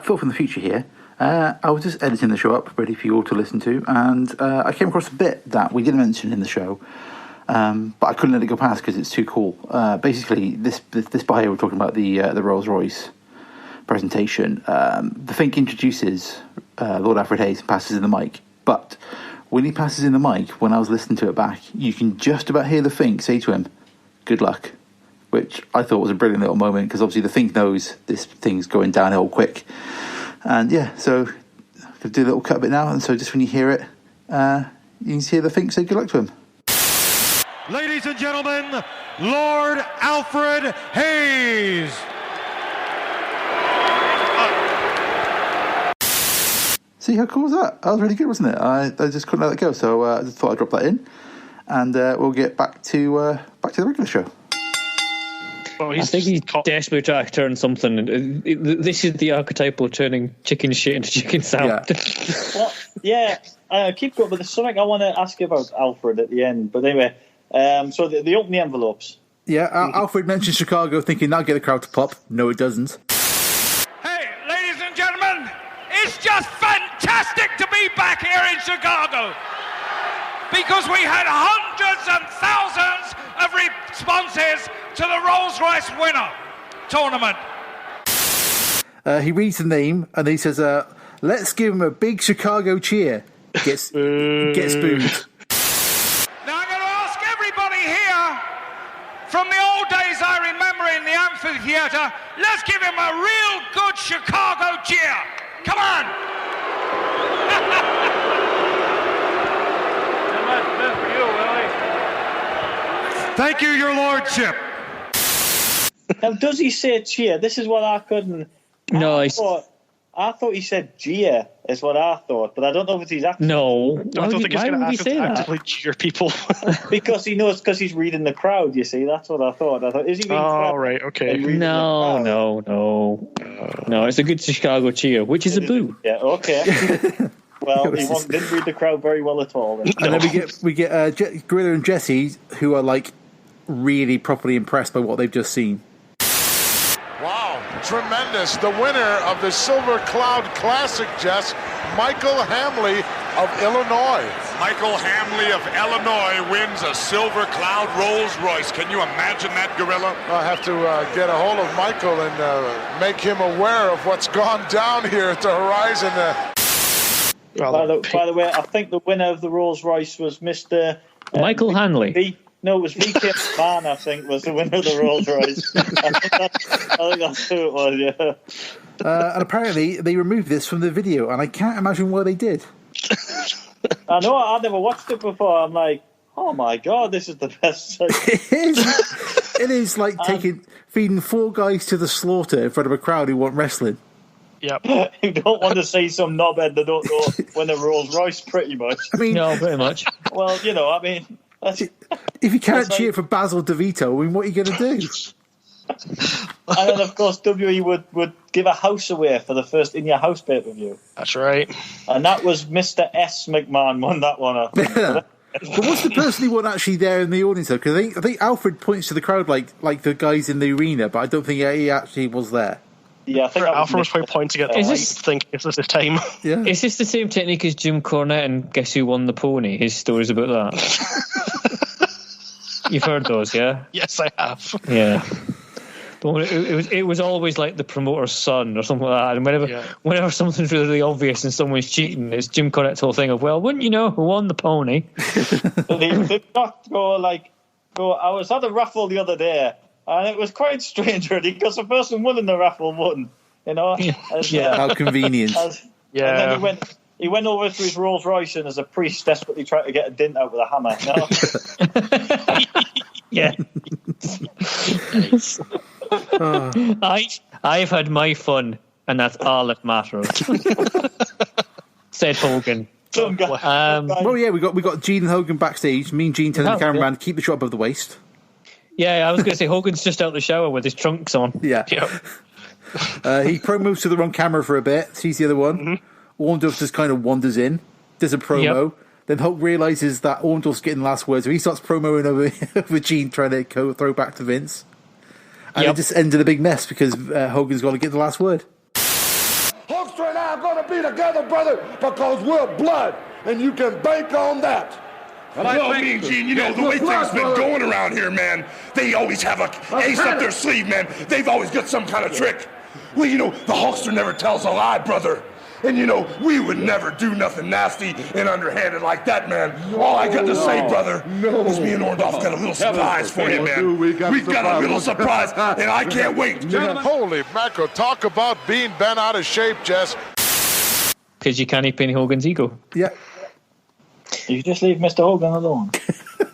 Phil from the future here. I was just editing the show up, ready for you all to listen to, and I came across a bit that we didn't mention in the show, but I couldn't let it go past because it's too cool. Basically, this part here, we're talking about the Rolls-Royce presentation. The Fink introduces Lord Alfred Hayes and passes in the mic, but when he passes in the mic, when I was listening to it back, you can just about hear the Fink say to him, "Good luck," which I thought was a brilliant little moment because obviously the Fink knows this thing's going downhill quick. And yeah, so I could do a little cut of it now, and so just when you hear it, you can hear the Fink say good luck to him. Ladies and gentlemen, Lord Alfred Hayes. See how cool was that? That was really good, wasn't it? I just couldn't let it go, so I just thought I'd drop that in, and we'll get back to the regular show. Well, I think he's desperately trying to turn something. This is the archetypal turning chicken shit into chicken salad. Well, keep going, but there's something I want to ask you about Alfred at the end. But anyway, so they open the envelopes. Yeah, Alfred mentions Chicago, thinking that'll get the crowd to pop. No, it doesn't. Hey, ladies and gentlemen, it's just fantastic to be back here in Chicago because we had hundreds and thousands of responses to the Rolls-Royce winner tournament. He reads the name and he says, let's give him a big Chicago cheer. Gets booed. Now I'm going to ask everybody here, from the old days I remember in the amphitheater, let's give him a real good Chicago cheer. Come on. Thank you, your lordship. Now, does he say cheer? This is what I couldn't... No, I thought he said jeer, is what I thought, but I don't know if it's his accent. No. I don't think he's going to actively cheer people. Because he knows, because he's reading the crowd, you see. That's what I thought. Is he being right, okay. No, it's a good Chicago cheer, which is a boo. Yeah, okay. Well, he didn't read the crowd very well at all. Then. And then we get Gorilla and Jesse, who are like really properly impressed by what they've just seen. Wow, tremendous. The winner of the Silver Cloud Classic, Jess, Michael Hamley, of Illinois. Michael Hamley of Illinois wins a Silver Cloud Rolls Royce. Can you imagine that, Gorilla? I'll have to get a hold of Michael and make him aware of what's gone down here at the Horizon. By the way, I think the winner of the Rolls Royce was Mr. Michael Hanley. No, it was VK McMahon, I think, was the winner of the Rolls Royce. I think that's who it was, yeah. And apparently they removed this from the video, and I can't imagine why they did. I know, I never watched it before. I'm like, oh my God, this is the best. It is like feeding 4 guys to the slaughter in front of a crowd who want wrestling. Yep. You don't want to see some knobhead that don't know when the Rolls Royce, pretty much. I mean, no, pretty much. Well, you know, I mean, if you can't cheer for Basil DeVito, I mean, what are you going to do? And then, of course, WWE would give a house away for the first In Your House pay-per-view. That's right. And that was Mr. S. McMahon won that one. I think. But what's the person who wasn't actually there in the audience, though? Because I think Alfred points to the crowd like the guys in the arena, but I don't think he actually was there. Yeah, I think Alfred was probably pointing at the light, thinking, is this his time? Yeah. Is this the same technique as Jim Cornette and Guess Who Won the Pony? His stories about that. You've heard those, yeah? Yes, I have. Yeah. It was always like the promoter's son or something like that. And whenever something's really obvious and someone's cheating, it's Jim Cornette's whole thing of, well, wouldn't you know who won the pony? They did not go. I was at a raffle the other day, and it was quite strange, really, because the person winning the raffle won. You know, how convenient. And then he went over to his Rolls Royce and, as a priest, desperately tried to get a dint out with a hammer. No? Yeah. I've had my fun, and that's all that matters. Said Hogan. Well, yeah, we got Gene and Hogan backstage. Me and Gene telling the cameraman to keep the shot above the waist. Yeah, I was going to say Hogan's just out the shower with his trunks on. Yeah. Yep. He promos to the wrong camera for a bit. Sees the other one. Mm-hmm. Orndorff just kind of wanders in, does a promo. Yep. Then Hulk realizes that Orndorff's getting the last word, so he starts promoing over Gene, trying to throw back to Vince. And it just ends in a big mess because Hogan's got to get the last word. Hulkster and I are going to be together, brother, because we're blood, and you can bank on that. Well, I mean, Gene, the way things been going around here, man, they always have a ace up their sleeve, man. They've always got some kind of trick. Well, the Hulkster never tells a lie, brother. And, we would never do nothing nasty and underhanded like that, man. All I got to say, brother, is me and Orndorff got a little surprise for you, man. We've got a little surprise, and I can't wait. Holy mackerel, talk about being bent out of shape, Jess. Because you can't pin Hogan's ego. Yeah. You just leave Mr. Hogan alone.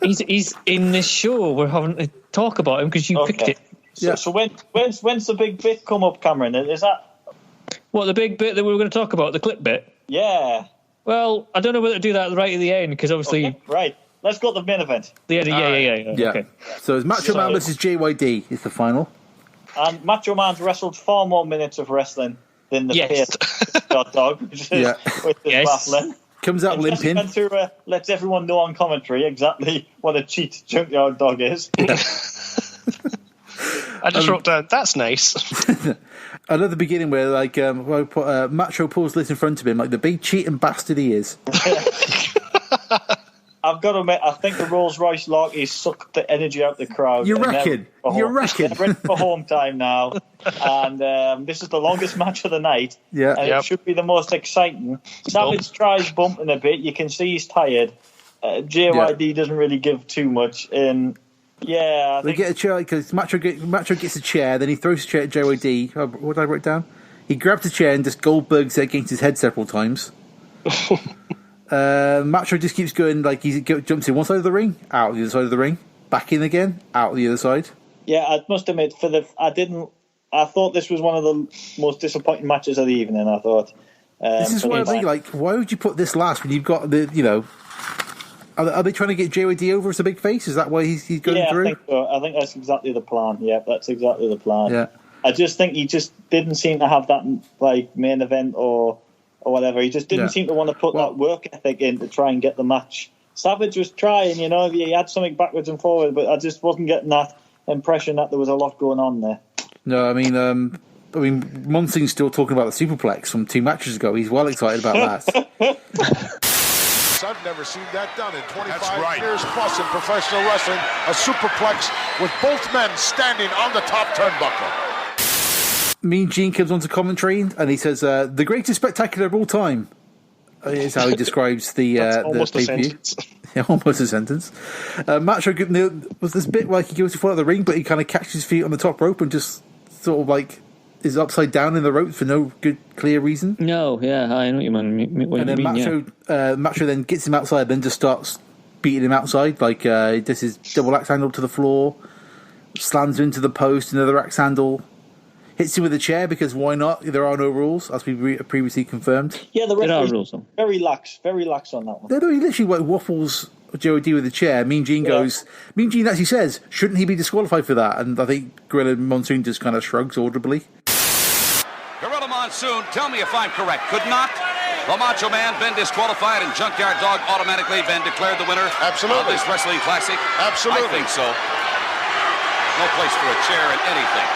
He's in this show. We're having to talk about him because you picked it. So when's the big bit come up, Cameron? Is that... What, the big bit that we were going to talk about, the clip bit? Yeah. Well, I don't know whether to do that right at the end, because obviously... Okay, right. Let's go to the main event. Yeah. Okay. So it's Macho Man versus JYD is the final. And Macho Man's wrestled 4 more minutes of wrestling than the Junkyard Dog, which is baffling. Comes out limping. Lets everyone know on commentary exactly what a cheat Junkyard Dog is. I just wrote down, that's nice. I love the beginning where Macho pulls this in front of him like the big cheating bastard he is. I've got to admit, I think the Rolls Royce Larkies sucked the energy out of the crowd. You reckon? They're ready for home time now. And this is the longest match of the night. Yeah. And it should be the most exciting. Savage tries bumping a bit. You can see he's tired. JYD doesn't really give too much. And yeah, they get a chair because Macho gets a chair, then he throws a chair at JYD. What did I write down? He grabs a chair and just Goldberg's against his head several times. Macho just keeps going, like he jumps in one side of the ring, out the other side of the ring, back in again, out the other side. Yeah, I must admit, I thought this was one of the most disappointing matches of the evening. I thought this is why I think, why would you put this last when you've got the Are they trying to get JYD over as a big face? Is that why he's going through? I think so. I think that's exactly the plan. Yeah, that's exactly the plan. Yeah. I just think he just didn't seem to have that main event or whatever. He just didn't seem to want to put that work ethic in to try and get the match. Savage was trying, he had something backwards and forwards, but I just wasn't getting that impression that there was a lot going on there. No, I mean, Monsing's still talking about the superplex from 2 matches ago. He's well excited about that. never seen that done in 25 years plus in professional wrestling. A superplex with both men standing on the top turnbuckle. Mean Gene comes onto commentary and he says, "The greatest spectacular of all time." Is how he describes the almost the a pay-per-view. sentence. Yeah, almost a sentence. Macho was this bit like he goes to fall out of the ring, but he kind of catches his feet on the top rope and just sort of like is upside down in the rope for no good clear reason. No, yeah, I know what you mean. And then Macho then gets him outside, then just starts beating him outside. Like does his double axe handle to the floor, slams him into the post, another axe handle. Hits him with a chair because why not? There are no rules, as we previously confirmed. Yeah, the There are referee rules. very lax on that one. No, he literally waffles J.O.D. with a chair. Mean Gene Mean Gene actually says, shouldn't he be disqualified for that? And I think Gorilla Monsoon just kind of shrugs audibly. Gorilla Monsoon, tell me if I'm correct. Could not the Macho Man been disqualified and Junkyard Dog automatically been declared the winner of this Wrestling Classic? Absolutely. I think so. No place for a chair in anything.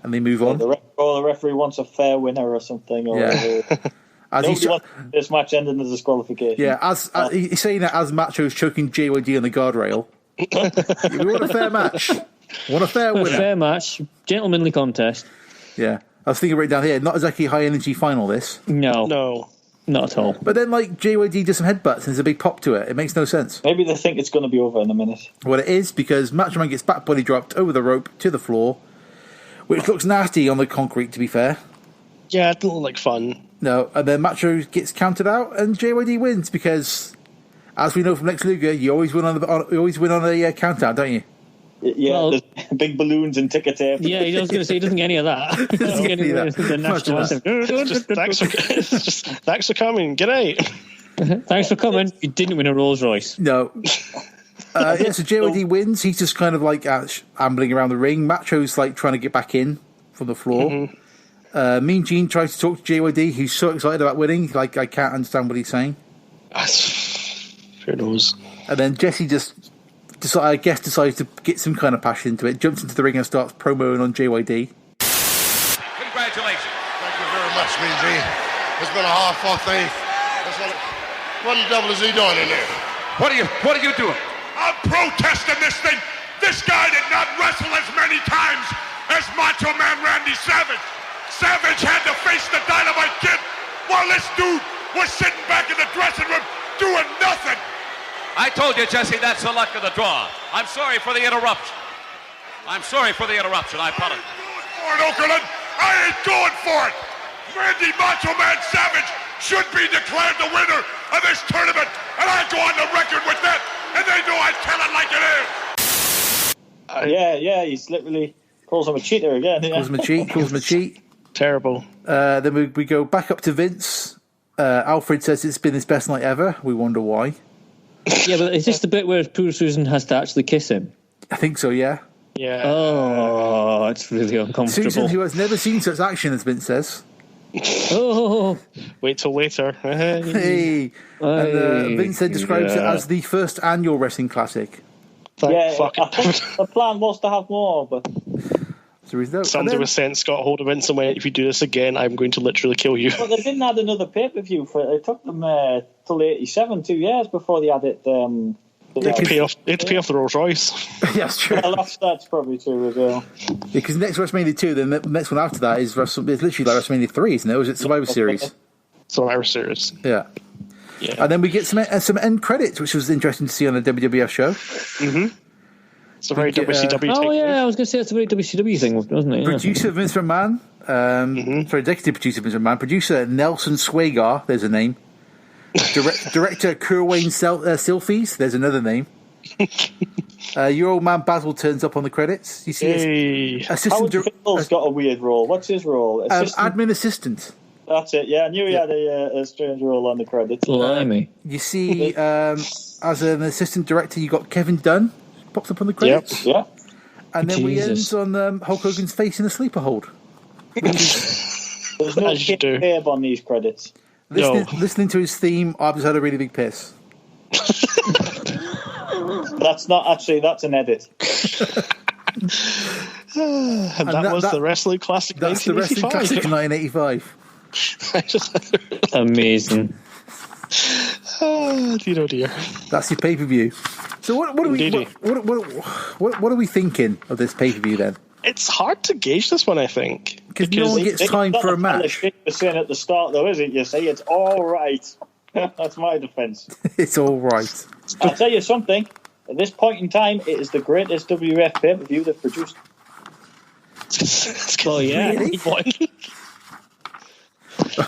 And they move on. The referee wants a fair winner or something. Or nobody wants this match ending as a disqualification. Yeah, as he's saying that as Macho's choking JYD on the guardrail. We want a fair match. Want a fair winner. A fair match. Gentlemanly contest. Yeah. I was thinking right down here, not exactly high energy final this. No, not at all. But then like JYD does some headbutts and there's a big pop to it. It makes no sense. Maybe they think it's going to be over in a minute. Well, it is because Macho Man gets back body dropped over the rope to the floor, which looks nasty on the concrete, to be fair. Yeah, it didn't look like fun. No, and then Macho gets counted out, and JYD wins because, as we know from Lex Luger, you always win on a count out, don't you? Yeah, there's big balloons and ticker tape. Yeah, I was going to say he doesn't get any of that. He doesn't get any of the national anthem. Thanks for coming. Good night. Thanks for coming. You didn't win a Rolls Royce. No. So JYD wins. He's just kind of like ambling around the ring. Macho's like trying to get back in from the floor. Mm-hmm. Mean Gene tries to talk to JYD. He's so excited about winning. Like, I can't understand what he's saying. Who knows? And then Jesse just decides to get some kind of passion into it, jumps into the ring and starts promoing on JYD. Congratulations. Thank you very much, Mean Gene. It's been a hard-fought thing. What the devil is he doing in there? What are you doing? I'm protesting this thing. This guy did not wrestle as many times as Macho Man Randy Savage. Savage had to face the Dynamite Kid while this dude was sitting back in the dressing room doing nothing. I told you, Jesse, that's the luck of the draw. I'm sorry for the interruption. I apologize. For it, Okerlund. I ain't going for it. Randy Macho Man Savage should be declared the winner of this tournament, and I go on the record with that, and they know I tell it like it is. Yeah, he's literally calls him a cheater again. Yeah. Calls him a cheat. Terrible. Then we go back up to Vince. Alfred says it's been his best night ever. We wonder why. Yeah, but is this the bit where poor Susan has to actually kiss him? I think so, yeah. Yeah. Oh, it's really uncomfortable. Susan, who has never seen such action, as Vince says. Oh, wait till later. Hey. And Vince then describes it as the first annual Wrestling Classic. I think the plan was to have more, but somebody was sent Scott hold of Vince and went, if you do this again, I'm going to literally kill you. But they didn't add another pay-per-view for it. It took them till 87, 2 years before they added it. They had to pay off the Rolls Royce. Yeah, that's true. Well, that's probably true as well. Because next WrestleMania 2, then the next one after that is it's literally like WrestleMania 3, isn't it? Or is it Survivor Series? Survivor Series. Yeah. And then we get some end credits, which was interesting to see on a WWF show. Mm-hmm. It's a very WCW thing. Oh, yeah, I was going to say it's a very WCW thing, wasn't it? Yeah. Producer Vince McMahon. Executive producer Vince McMahon. Producer Nelson Swagar, there's a name. Director Kerwayne Silfies, there's another name. Your old man Basil turns up on the credits. You see, Howard Finkel's got a weird role. What's his role? Admin assistant. That's it. Yeah, I knew he had a strange role on the credits. Blimey. You see, as an assistant director, you got Kevin Dunn pops up on the credits. Yep. And then we end on Hulk Hogan's face in a sleeper hold. There's no tape on these credits. Listening to his theme, I've just had a really big piss. That's not actually, that's an edit. and that was the Wrestling Classic. That's the Wrestling Classic 1985. Amazing. Oh, dear. That's your pay-per-view. So what are we thinking of this pay-per-view then? It's hard to gauge this one, I think. Because no one gets time for a match. Sheik was saying at the start, though, is it? You say it's all right. That's my defence. It's all right. I'll tell you something. At this point in time, it is the greatest WWF pay-per-view they've produced. Oh, yeah. Really?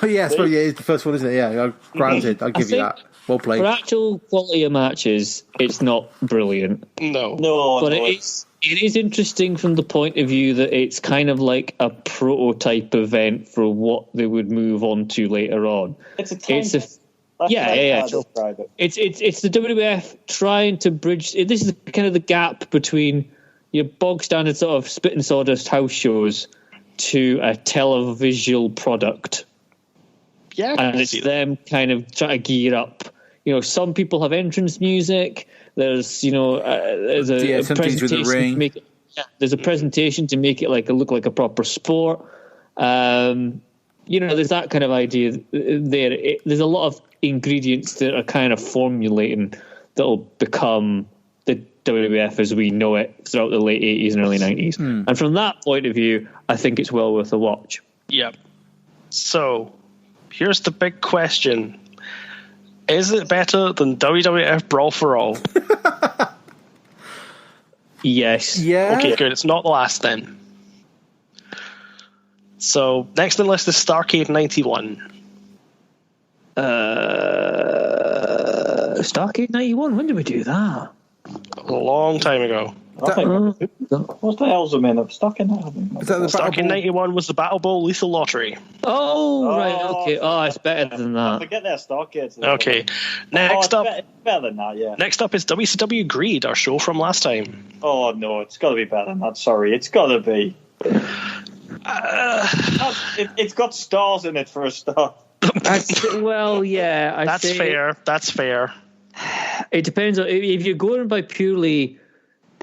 Oh, yeah, it's the first one, isn't it? Yeah, granted, I'll give you that. Well played. For actual quality of matches, it's not brilliant. No. But it is interesting from the point of view that it's kind of like a prototype event for what they would move on to later on. It's a yeah. It's the WWF trying to bridge. This is kind of the gap between your bog standard sort of spit and sawdust house shows to a televisual product. Yeah, and it's them kind of trying to gear up. Some people have entrance music. There's there's a presentation to make it. Yeah, there's a presentation to make it look like a proper sport. There's that kind of idea there. There's a lot of ingredients that are kind of formulating that'll become the WWF as we know it throughout the late 80s and early 90s. And from that point of view, I think it's well worth a watch. Yep. So, here's the big question. Is it better than WWF Brawl for All? Yes. Yeah. Okay, good. It's not the last then. So, next on the list is Starrcade 91. Starrcade 91? When did we do that? A long time ago. What the hell's the man of Starrcade 91 was the Battle Bowl Lethal Lottery. Oh, right, okay. Oh, it's better than that. Forget their Starrcade. Okay. Next up. Better than that, yeah. Next up is WCW Greed, our show from last time. Oh, no, it's got to be better than that. Sorry, it's got to be. It's got stars in it for a start. That's fair. It depends on if you're going by purely,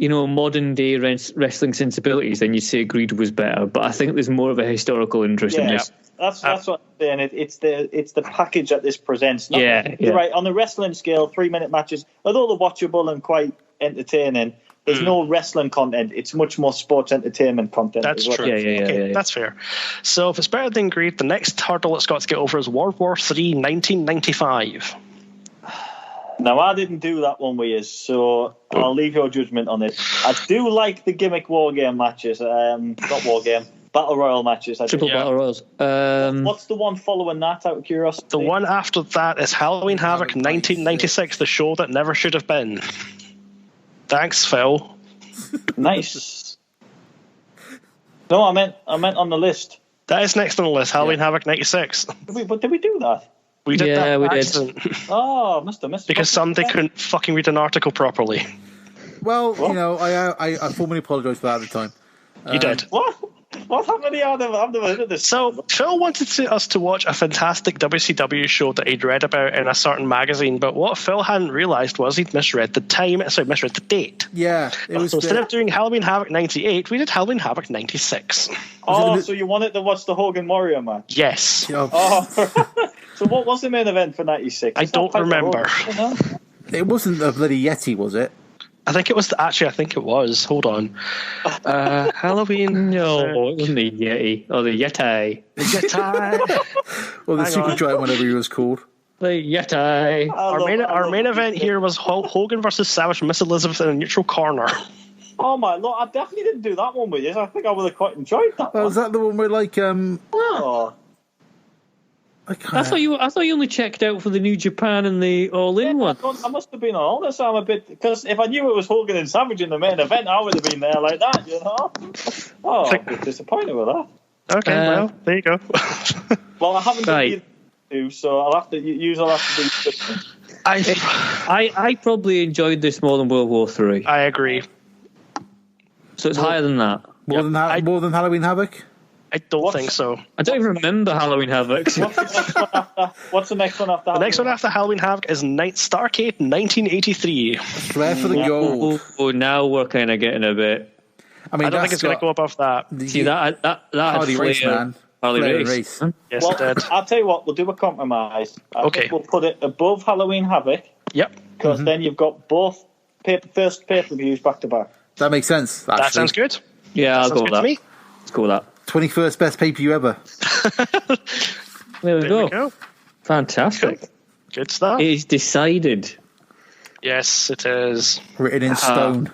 modern day wrestling sensibilities, then you say Greed was better. But I think there's more of a historical interest in this. That's what I'm saying. It's the package that this presents. You're right. On the wrestling scale, 3-minute matches, although they're watchable and quite entertaining, there's no wrestling content. It's much more sports entertainment content. That's true. Yeah. That's fair. So if it's better than Greed, the next hurdle it's got to get over is World War III 1995. Now, I didn't do that one with you, so I'll leave your judgment on it. I do like the gimmick war game matches. Not war game, battle royal matches. Triple battle royals. What's the one following that, out of curiosity? The one after that is Halloween Havoc 1996, the show that never should have been. Thanks, Phil. Nice. No, I meant on the list. That is next on the list, Halloween Havoc 96. Did we do that? We did that we accident. did. Oh, must have missed it. Because somebody couldn't fucking read an article properly. Well, I formally apologise for that at the time. You did. What? What happened here? I've never heard of this. So, Phil wanted us to watch a fantastic WCW show that he'd read about in a certain magazine, but what Phil hadn't realised was he'd misread the date. Yeah. So instead of doing Halloween Havoc 98, we did Halloween Havoc 96. Oh, so you wanted to watch the Hogan Warrior match? Yes. Oh. So what was the main event for 96? I don't remember. It wasn't the bloody Yeti, was it? I think it was. I think it was. Hold on. Halloween. No, it wasn't the Yeti. Or the Yeti. The Yeti. Well, the Super Giant, whatever he was called. The Yeti. Our main event here was Hogan versus Savage, Miss Elizabeth in a neutral corner. Oh my lord! I definitely didn't do that one with you. I think I would have quite enjoyed that. Was that the one where Oh. I thought you only checked out for the New Japan and the All In one. I must have been on all this. I'm a bit, because if I knew it was Hogan and Savage in the main event, I would have been there like that, Oh, I'm a bit disappointed with that. Okay, well, there you go. Well, I haven't done either two, so I'll have to do. I probably enjoyed this more than World War III. I agree. So it's higher than that. More than Halloween Havoc? I don't think so. I don't even remember Halloween Havoc. What's the next one after? The next one after Halloween Havoc is Starrcade 1983. Flair for the gold. Oh, now we're kind of getting a bit. I don't think it's going to go above that. See that Hardy Race Man. Harley Flair Race. and Race. Yes, well, it did. I'll tell you what, we'll do a compromise. I Okay. think we'll put it above Halloween Havoc. Yep. Because then you've got both first pay-per-views back-to-back. That makes sense. Actually. That sounds good. Yeah, I'll go with that. Let's go with that. 21st best pay-per-view ever. There we There we go. go. Fantastic. Good stuff. It is decided. Yes, it is. Written in stone.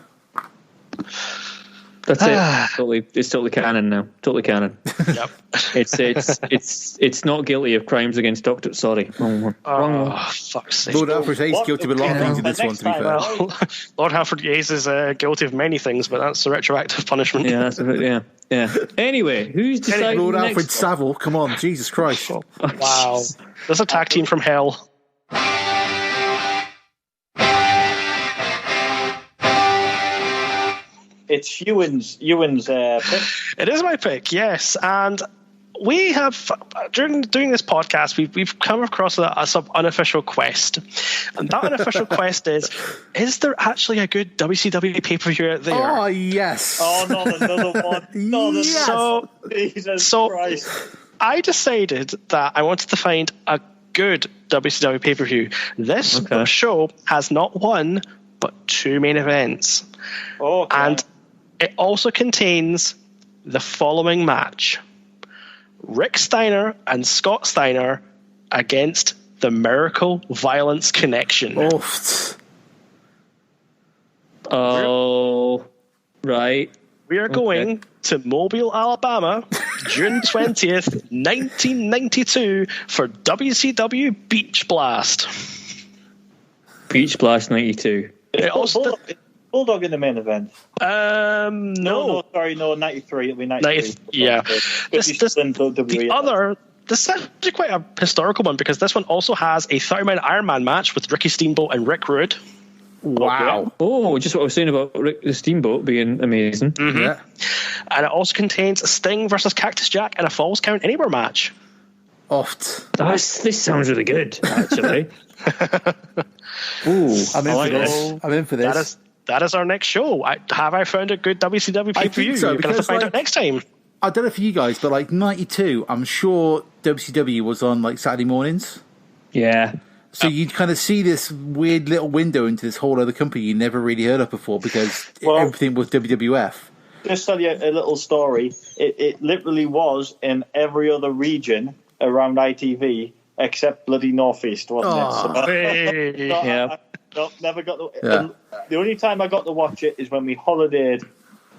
That's it. It's totally canon now. Totally canon. Yep. It's not guilty of crimes against Doctor. Sorry, wrong one. Wrong one. Fuck's sake. Lord Alfred Hayes guilty of a lot of things in this one, to be fair. Well, Lord Halford Hayes is guilty of many things, but that's a retroactive punishment. Yeah, yeah. Anyway, who's deciding Lord the Alfred next? Savile, come on, Jesus Christ. Wow. There's a tag team from hell. It's Ewan's pick. It is my pick, yes. And we have, during doing this podcast, we've come across a unofficial quest. And that unofficial quest is there actually a good WCW pay-per-view out there? Oh, yes. Oh, not another one. Not another Jesus Christ. I decided that I wanted to find a good WCW pay-per-view. This show has not one, but 2 main events. Oh, okay. And it also contains the following match: Rick Steiner and Scott Steiner against the Miracle Violence Connection. Oh, right. We are going to Mobile, Alabama, June 20th, 1992 for WCW Beach Blast. Beach Blast 92. It also Bulldog in the main event. No, 93. It'll be 93. Yeah. This is actually quite a historical one, because this one also has a 30-minute Iron Man match with Ricky Steamboat and Rick Rude. Wow. Okay. Oh, just what I was saying about Rick the Steamboat being amazing. Mm-hmm. Yeah. And it also contains Sting versus Cactus Jack and a Falls Count Anywhere match. This sounds really good, actually. Ooh, I'm in for this. That is our next show. Have I found a good WCW pay-per-view? So, You're going to have to find out next time. I don't know for you guys, but like 92, I'm sure WCW was on like Saturday mornings. Yeah. So you'd kind of see this weird little window into this whole other company you never really heard of before, because everything was WWF. Just tell you a little story. It literally was in every other region around ITV except bloody Northeast, wasn't it? So, never got the only time I got to watch it is when we holidayed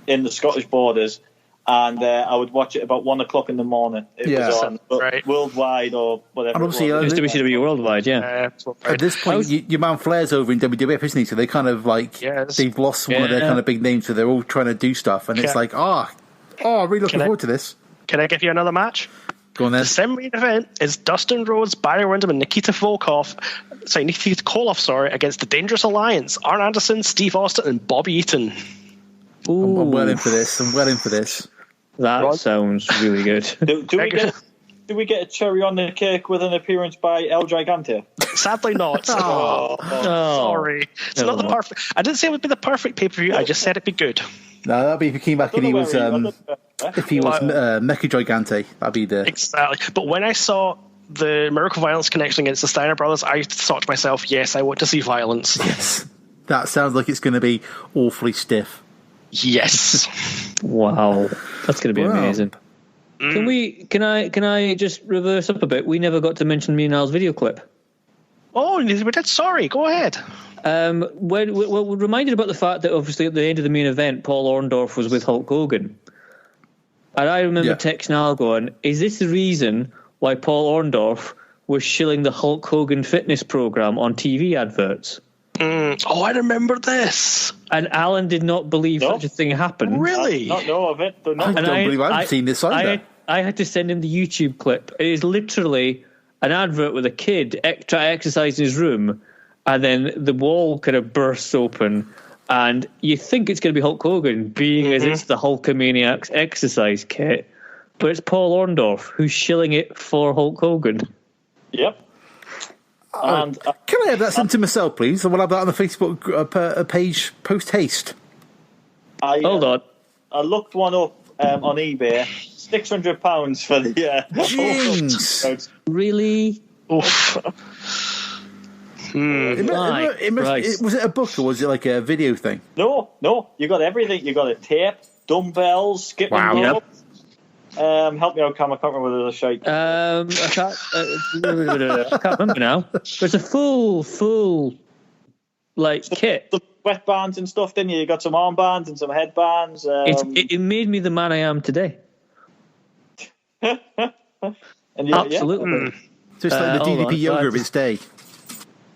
in the Scottish borders, and I would watch it about 1 o'clock in the morning. It was on worldwide or whatever. And obviously, it was WCW worldwide, yeah. At this point, your man Flair's over in WWF, isn't he? So they kind of like they've lost one of their kind of big names, so they're all trying to do stuff, and it's like, I'm really looking forward to this. Can I give you another match? Go on then. The semi-main event is Dustin Rhodes, Barry Windham, and Nikita Koloff, against the Dangerous Alliance, Arn Anderson, Steve Austin, and Bobby Eaton. Ooh. I'm well in for this. That sounds really good. Do we get a cherry on the cake with an appearance by El Gigante? Sadly not. Sorry. It's not the perfect. I didn't say it would be the perfect pay-per-view. I just said it'd be good. No, that'd be if he came back and he was Mecha Gigante. That'd be the exactly. But when I saw the Miracle Violence Connection against the Steiner Brothers, I thought to myself, yes, I want to see violence. Yes, that sounds like it's going to be awfully stiff. Yes. Wow, that's going to be amazing. Can I just reverse up a bit? We never got to mention me and Al's video clip. Oh, we did. Sorry, go ahead. We're reminded about the fact that obviously at the end of the main event, Paul Orndorff was with Hulk Hogan. And I remember texting Al going, is this the reason why Paul Orndorff was shilling the Hulk Hogan fitness program on TV adverts? Oh, I remember this. And Alan did not believe such a thing happened. Really? Not know of it. I don't believe I've seen this either. I had to send him the YouTube clip. It is literally an advert with a kid trying to exercise in his room, and then the wall kind of bursts open, and you think it's going to be Hulk Hogan, being as it's the Hulkamaniacs exercise kit, but it's Paul Orndorff who's shilling it for Hulk Hogan. Yep. And can I have that sent to myself, please? I will have that on the Facebook page post haste. Hold on. I looked one up on eBay, £600 for the Jeez. Really? Oof. Was it a book or was it like a video thing? No. You got everything. You got a tape, dumbbells, skipping rope. Help me out, Cam. I can't remember whether there's a Sheik. I can't remember now. There's a full like kit. The sweatbands and stuff, didn't you? You got some armbands and some headbands. It made me the man I am today. Absolutely. Just like the DDP yoga of its day.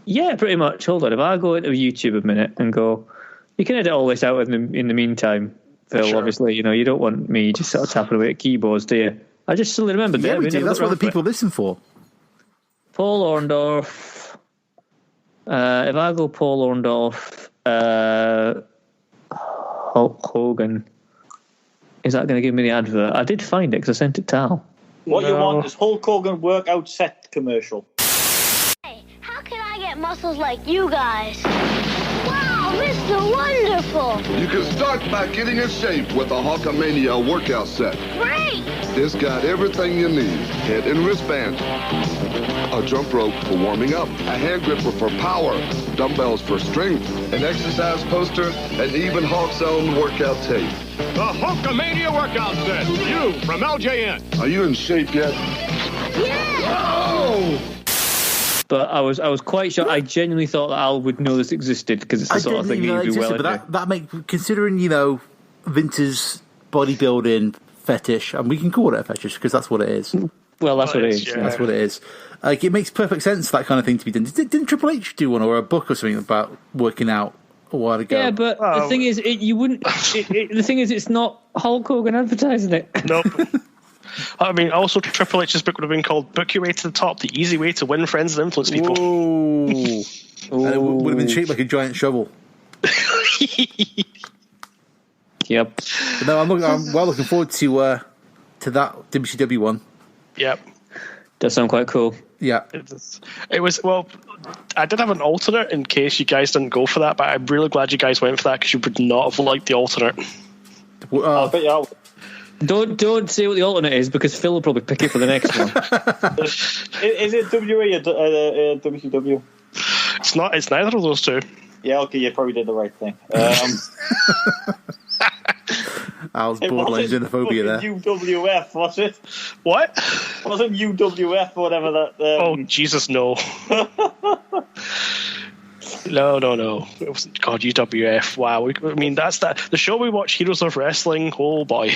Yeah, pretty much. Hold on. If I go into YouTube a minute and go, you can edit all this out in the meantime, Phil. Sure. Obviously, you don't want me just sort of tapping away at keyboards, do you? I just suddenly remembered that. We do. That's what the people listen for. Paul Orndorff. If I go Paul Orndorff, Hulk Hogan, is that going to give me the advert? I did find it because I sent it to Al. What you want is Hulk Hogan workout set commercial. How can I get muscles like you guys? Wow, Mr. Wonderful! You can start by getting in shape with the Hulkamania workout set. Great! It's got everything you need. Head and wristband, a jump rope for warming up, a hand gripper for power, dumbbells for strength, an exercise poster, and even Hulk's own workout tape. The Hulkamania workout set. You from LJN. Are you in shape yet? Yeah! Oh! But I was quite sure. I genuinely thought that Al would know this existed because it's the sort of thing he'd do well at. But that makes, considering Vince's bodybuilding fetish, and we can call it a fetish because that's what it is. Well, that's what it is. Yeah. That's what it is. Like, it makes perfect sense that kind of thing to be done. Didn't Triple H do one or a book or something about working out a while ago? Yeah, but the thing is, you wouldn't. The thing is, it's not Hulk Hogan advertising it. Nope. I mean, also Triple H's book would have been called "Book Your Way to the Top: The Easy Way to Win Friends and Influence People." And it would have been shaped like a giant shovel. Yep. But no, I'm well looking forward to that WCW one. Yep. Does sound quite cool. Yeah. It was, well, I did have an alternate in case you guys didn't go for that, but I'm really glad you guys went for that because you would not have liked the alternate. I bet you Don't say what the alternate is because Phil will probably pick it for the next one. Is it WWE or WCW? It's not. It's neither of those two. Yeah, okay, you probably did the right thing. Al's borderline xenophobia there. UWF, was it? What? Wasn't UWF or whatever that... Oh, Jesus, no. No. It wasn't. God, UWF. Wow. I mean, that's that. The show we watch, Heroes of Wrestling. Oh boy.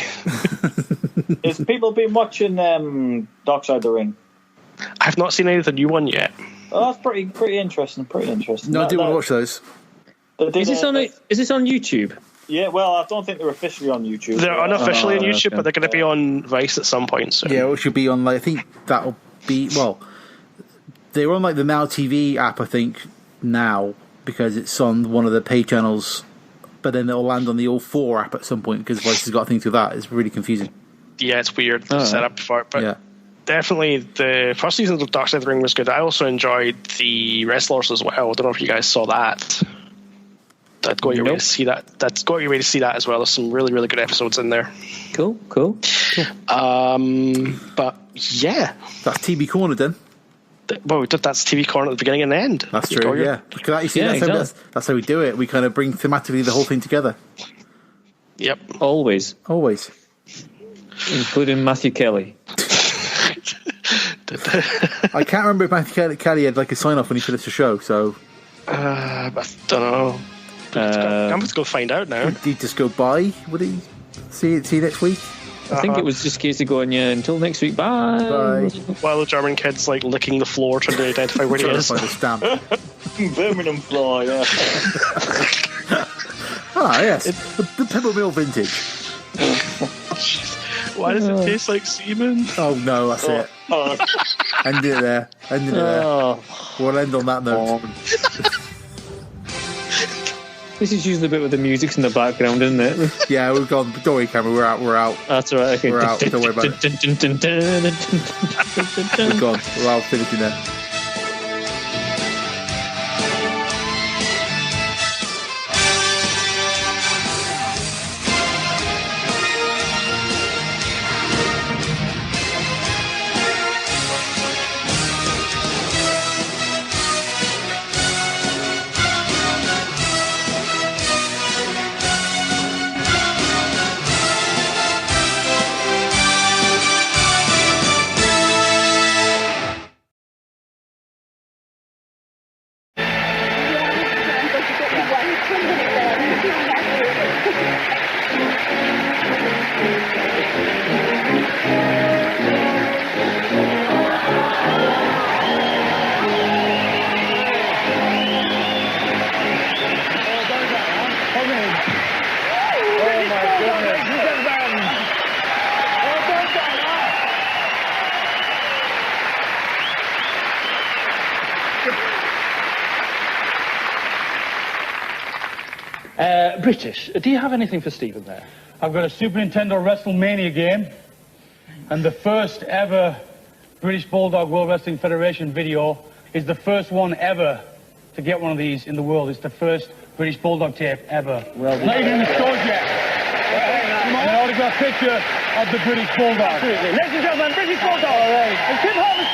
Has people been watching Dark Side of the Ring? I've not seen any of the new one yet. Oh, that's pretty interesting. Pretty interesting. No, I do want to watch those. Is this on YouTube? Yeah, well, I don't think they're officially on YouTube. They're unofficially on YouTube, but they're going to be on Vice at some point. So. Yeah, it should be on. I think that'll be. Well, they're on the Now TV app. I think now because it's on one of the pay channels, but then it'll land on the All 4 app at some point because Vice has got things with that. It's really confusing. Yeah, it's weird setup for it, but yeah. Definitely the first season of Dark Side of the Ring was good. I also enjoyed the Wrestlers as well. I don't know if you guys saw that. That's got your way to see that. That's got your way to see that as well. There's some really, really good episodes in there. Cool. But yeah, that's TV Corner then. Well, that's TV Corner at the beginning and the end. That's true. Yeah, look at that. You see, that's how we do it. We kind of bring thematically the whole thing together. Yep, always, including Matthew Kelly. I can't remember if Matthew Kelly had a sign off when he finished the show. So I don't know. I'm going to go find out now. Did he just go bye? Would he see you next week? I think it was just a case of going, until next week, bye. While the German kid's licking the floor trying to identify where he is. Trying to find a stamp. Birmingham floor, yeah. Yes, the Peppermill vintage. Why does it taste like semen? Oh no, that's it. Ending it there. We'll end on that note. This is usually the bit with the music's in the background, isn't it? Yeah, we've gone. Don't worry, Cameron. We're out. That's all right. Okay. We're out. Don't worry about it. We're gone. We're out. Finishing there. British, do you have anything for Stephen there? I've got a Super Nintendo WrestleMania game, and the first ever British Bulldog World Wrestling Federation video is the first one ever to get one of these in the world. It's the first British Bulldog tape ever. Well, not even in the stores yet. An autograph picture of the British Bulldog. Absolutely. Ladies and gentlemen, British Bulldog. All right. And Tim Holmes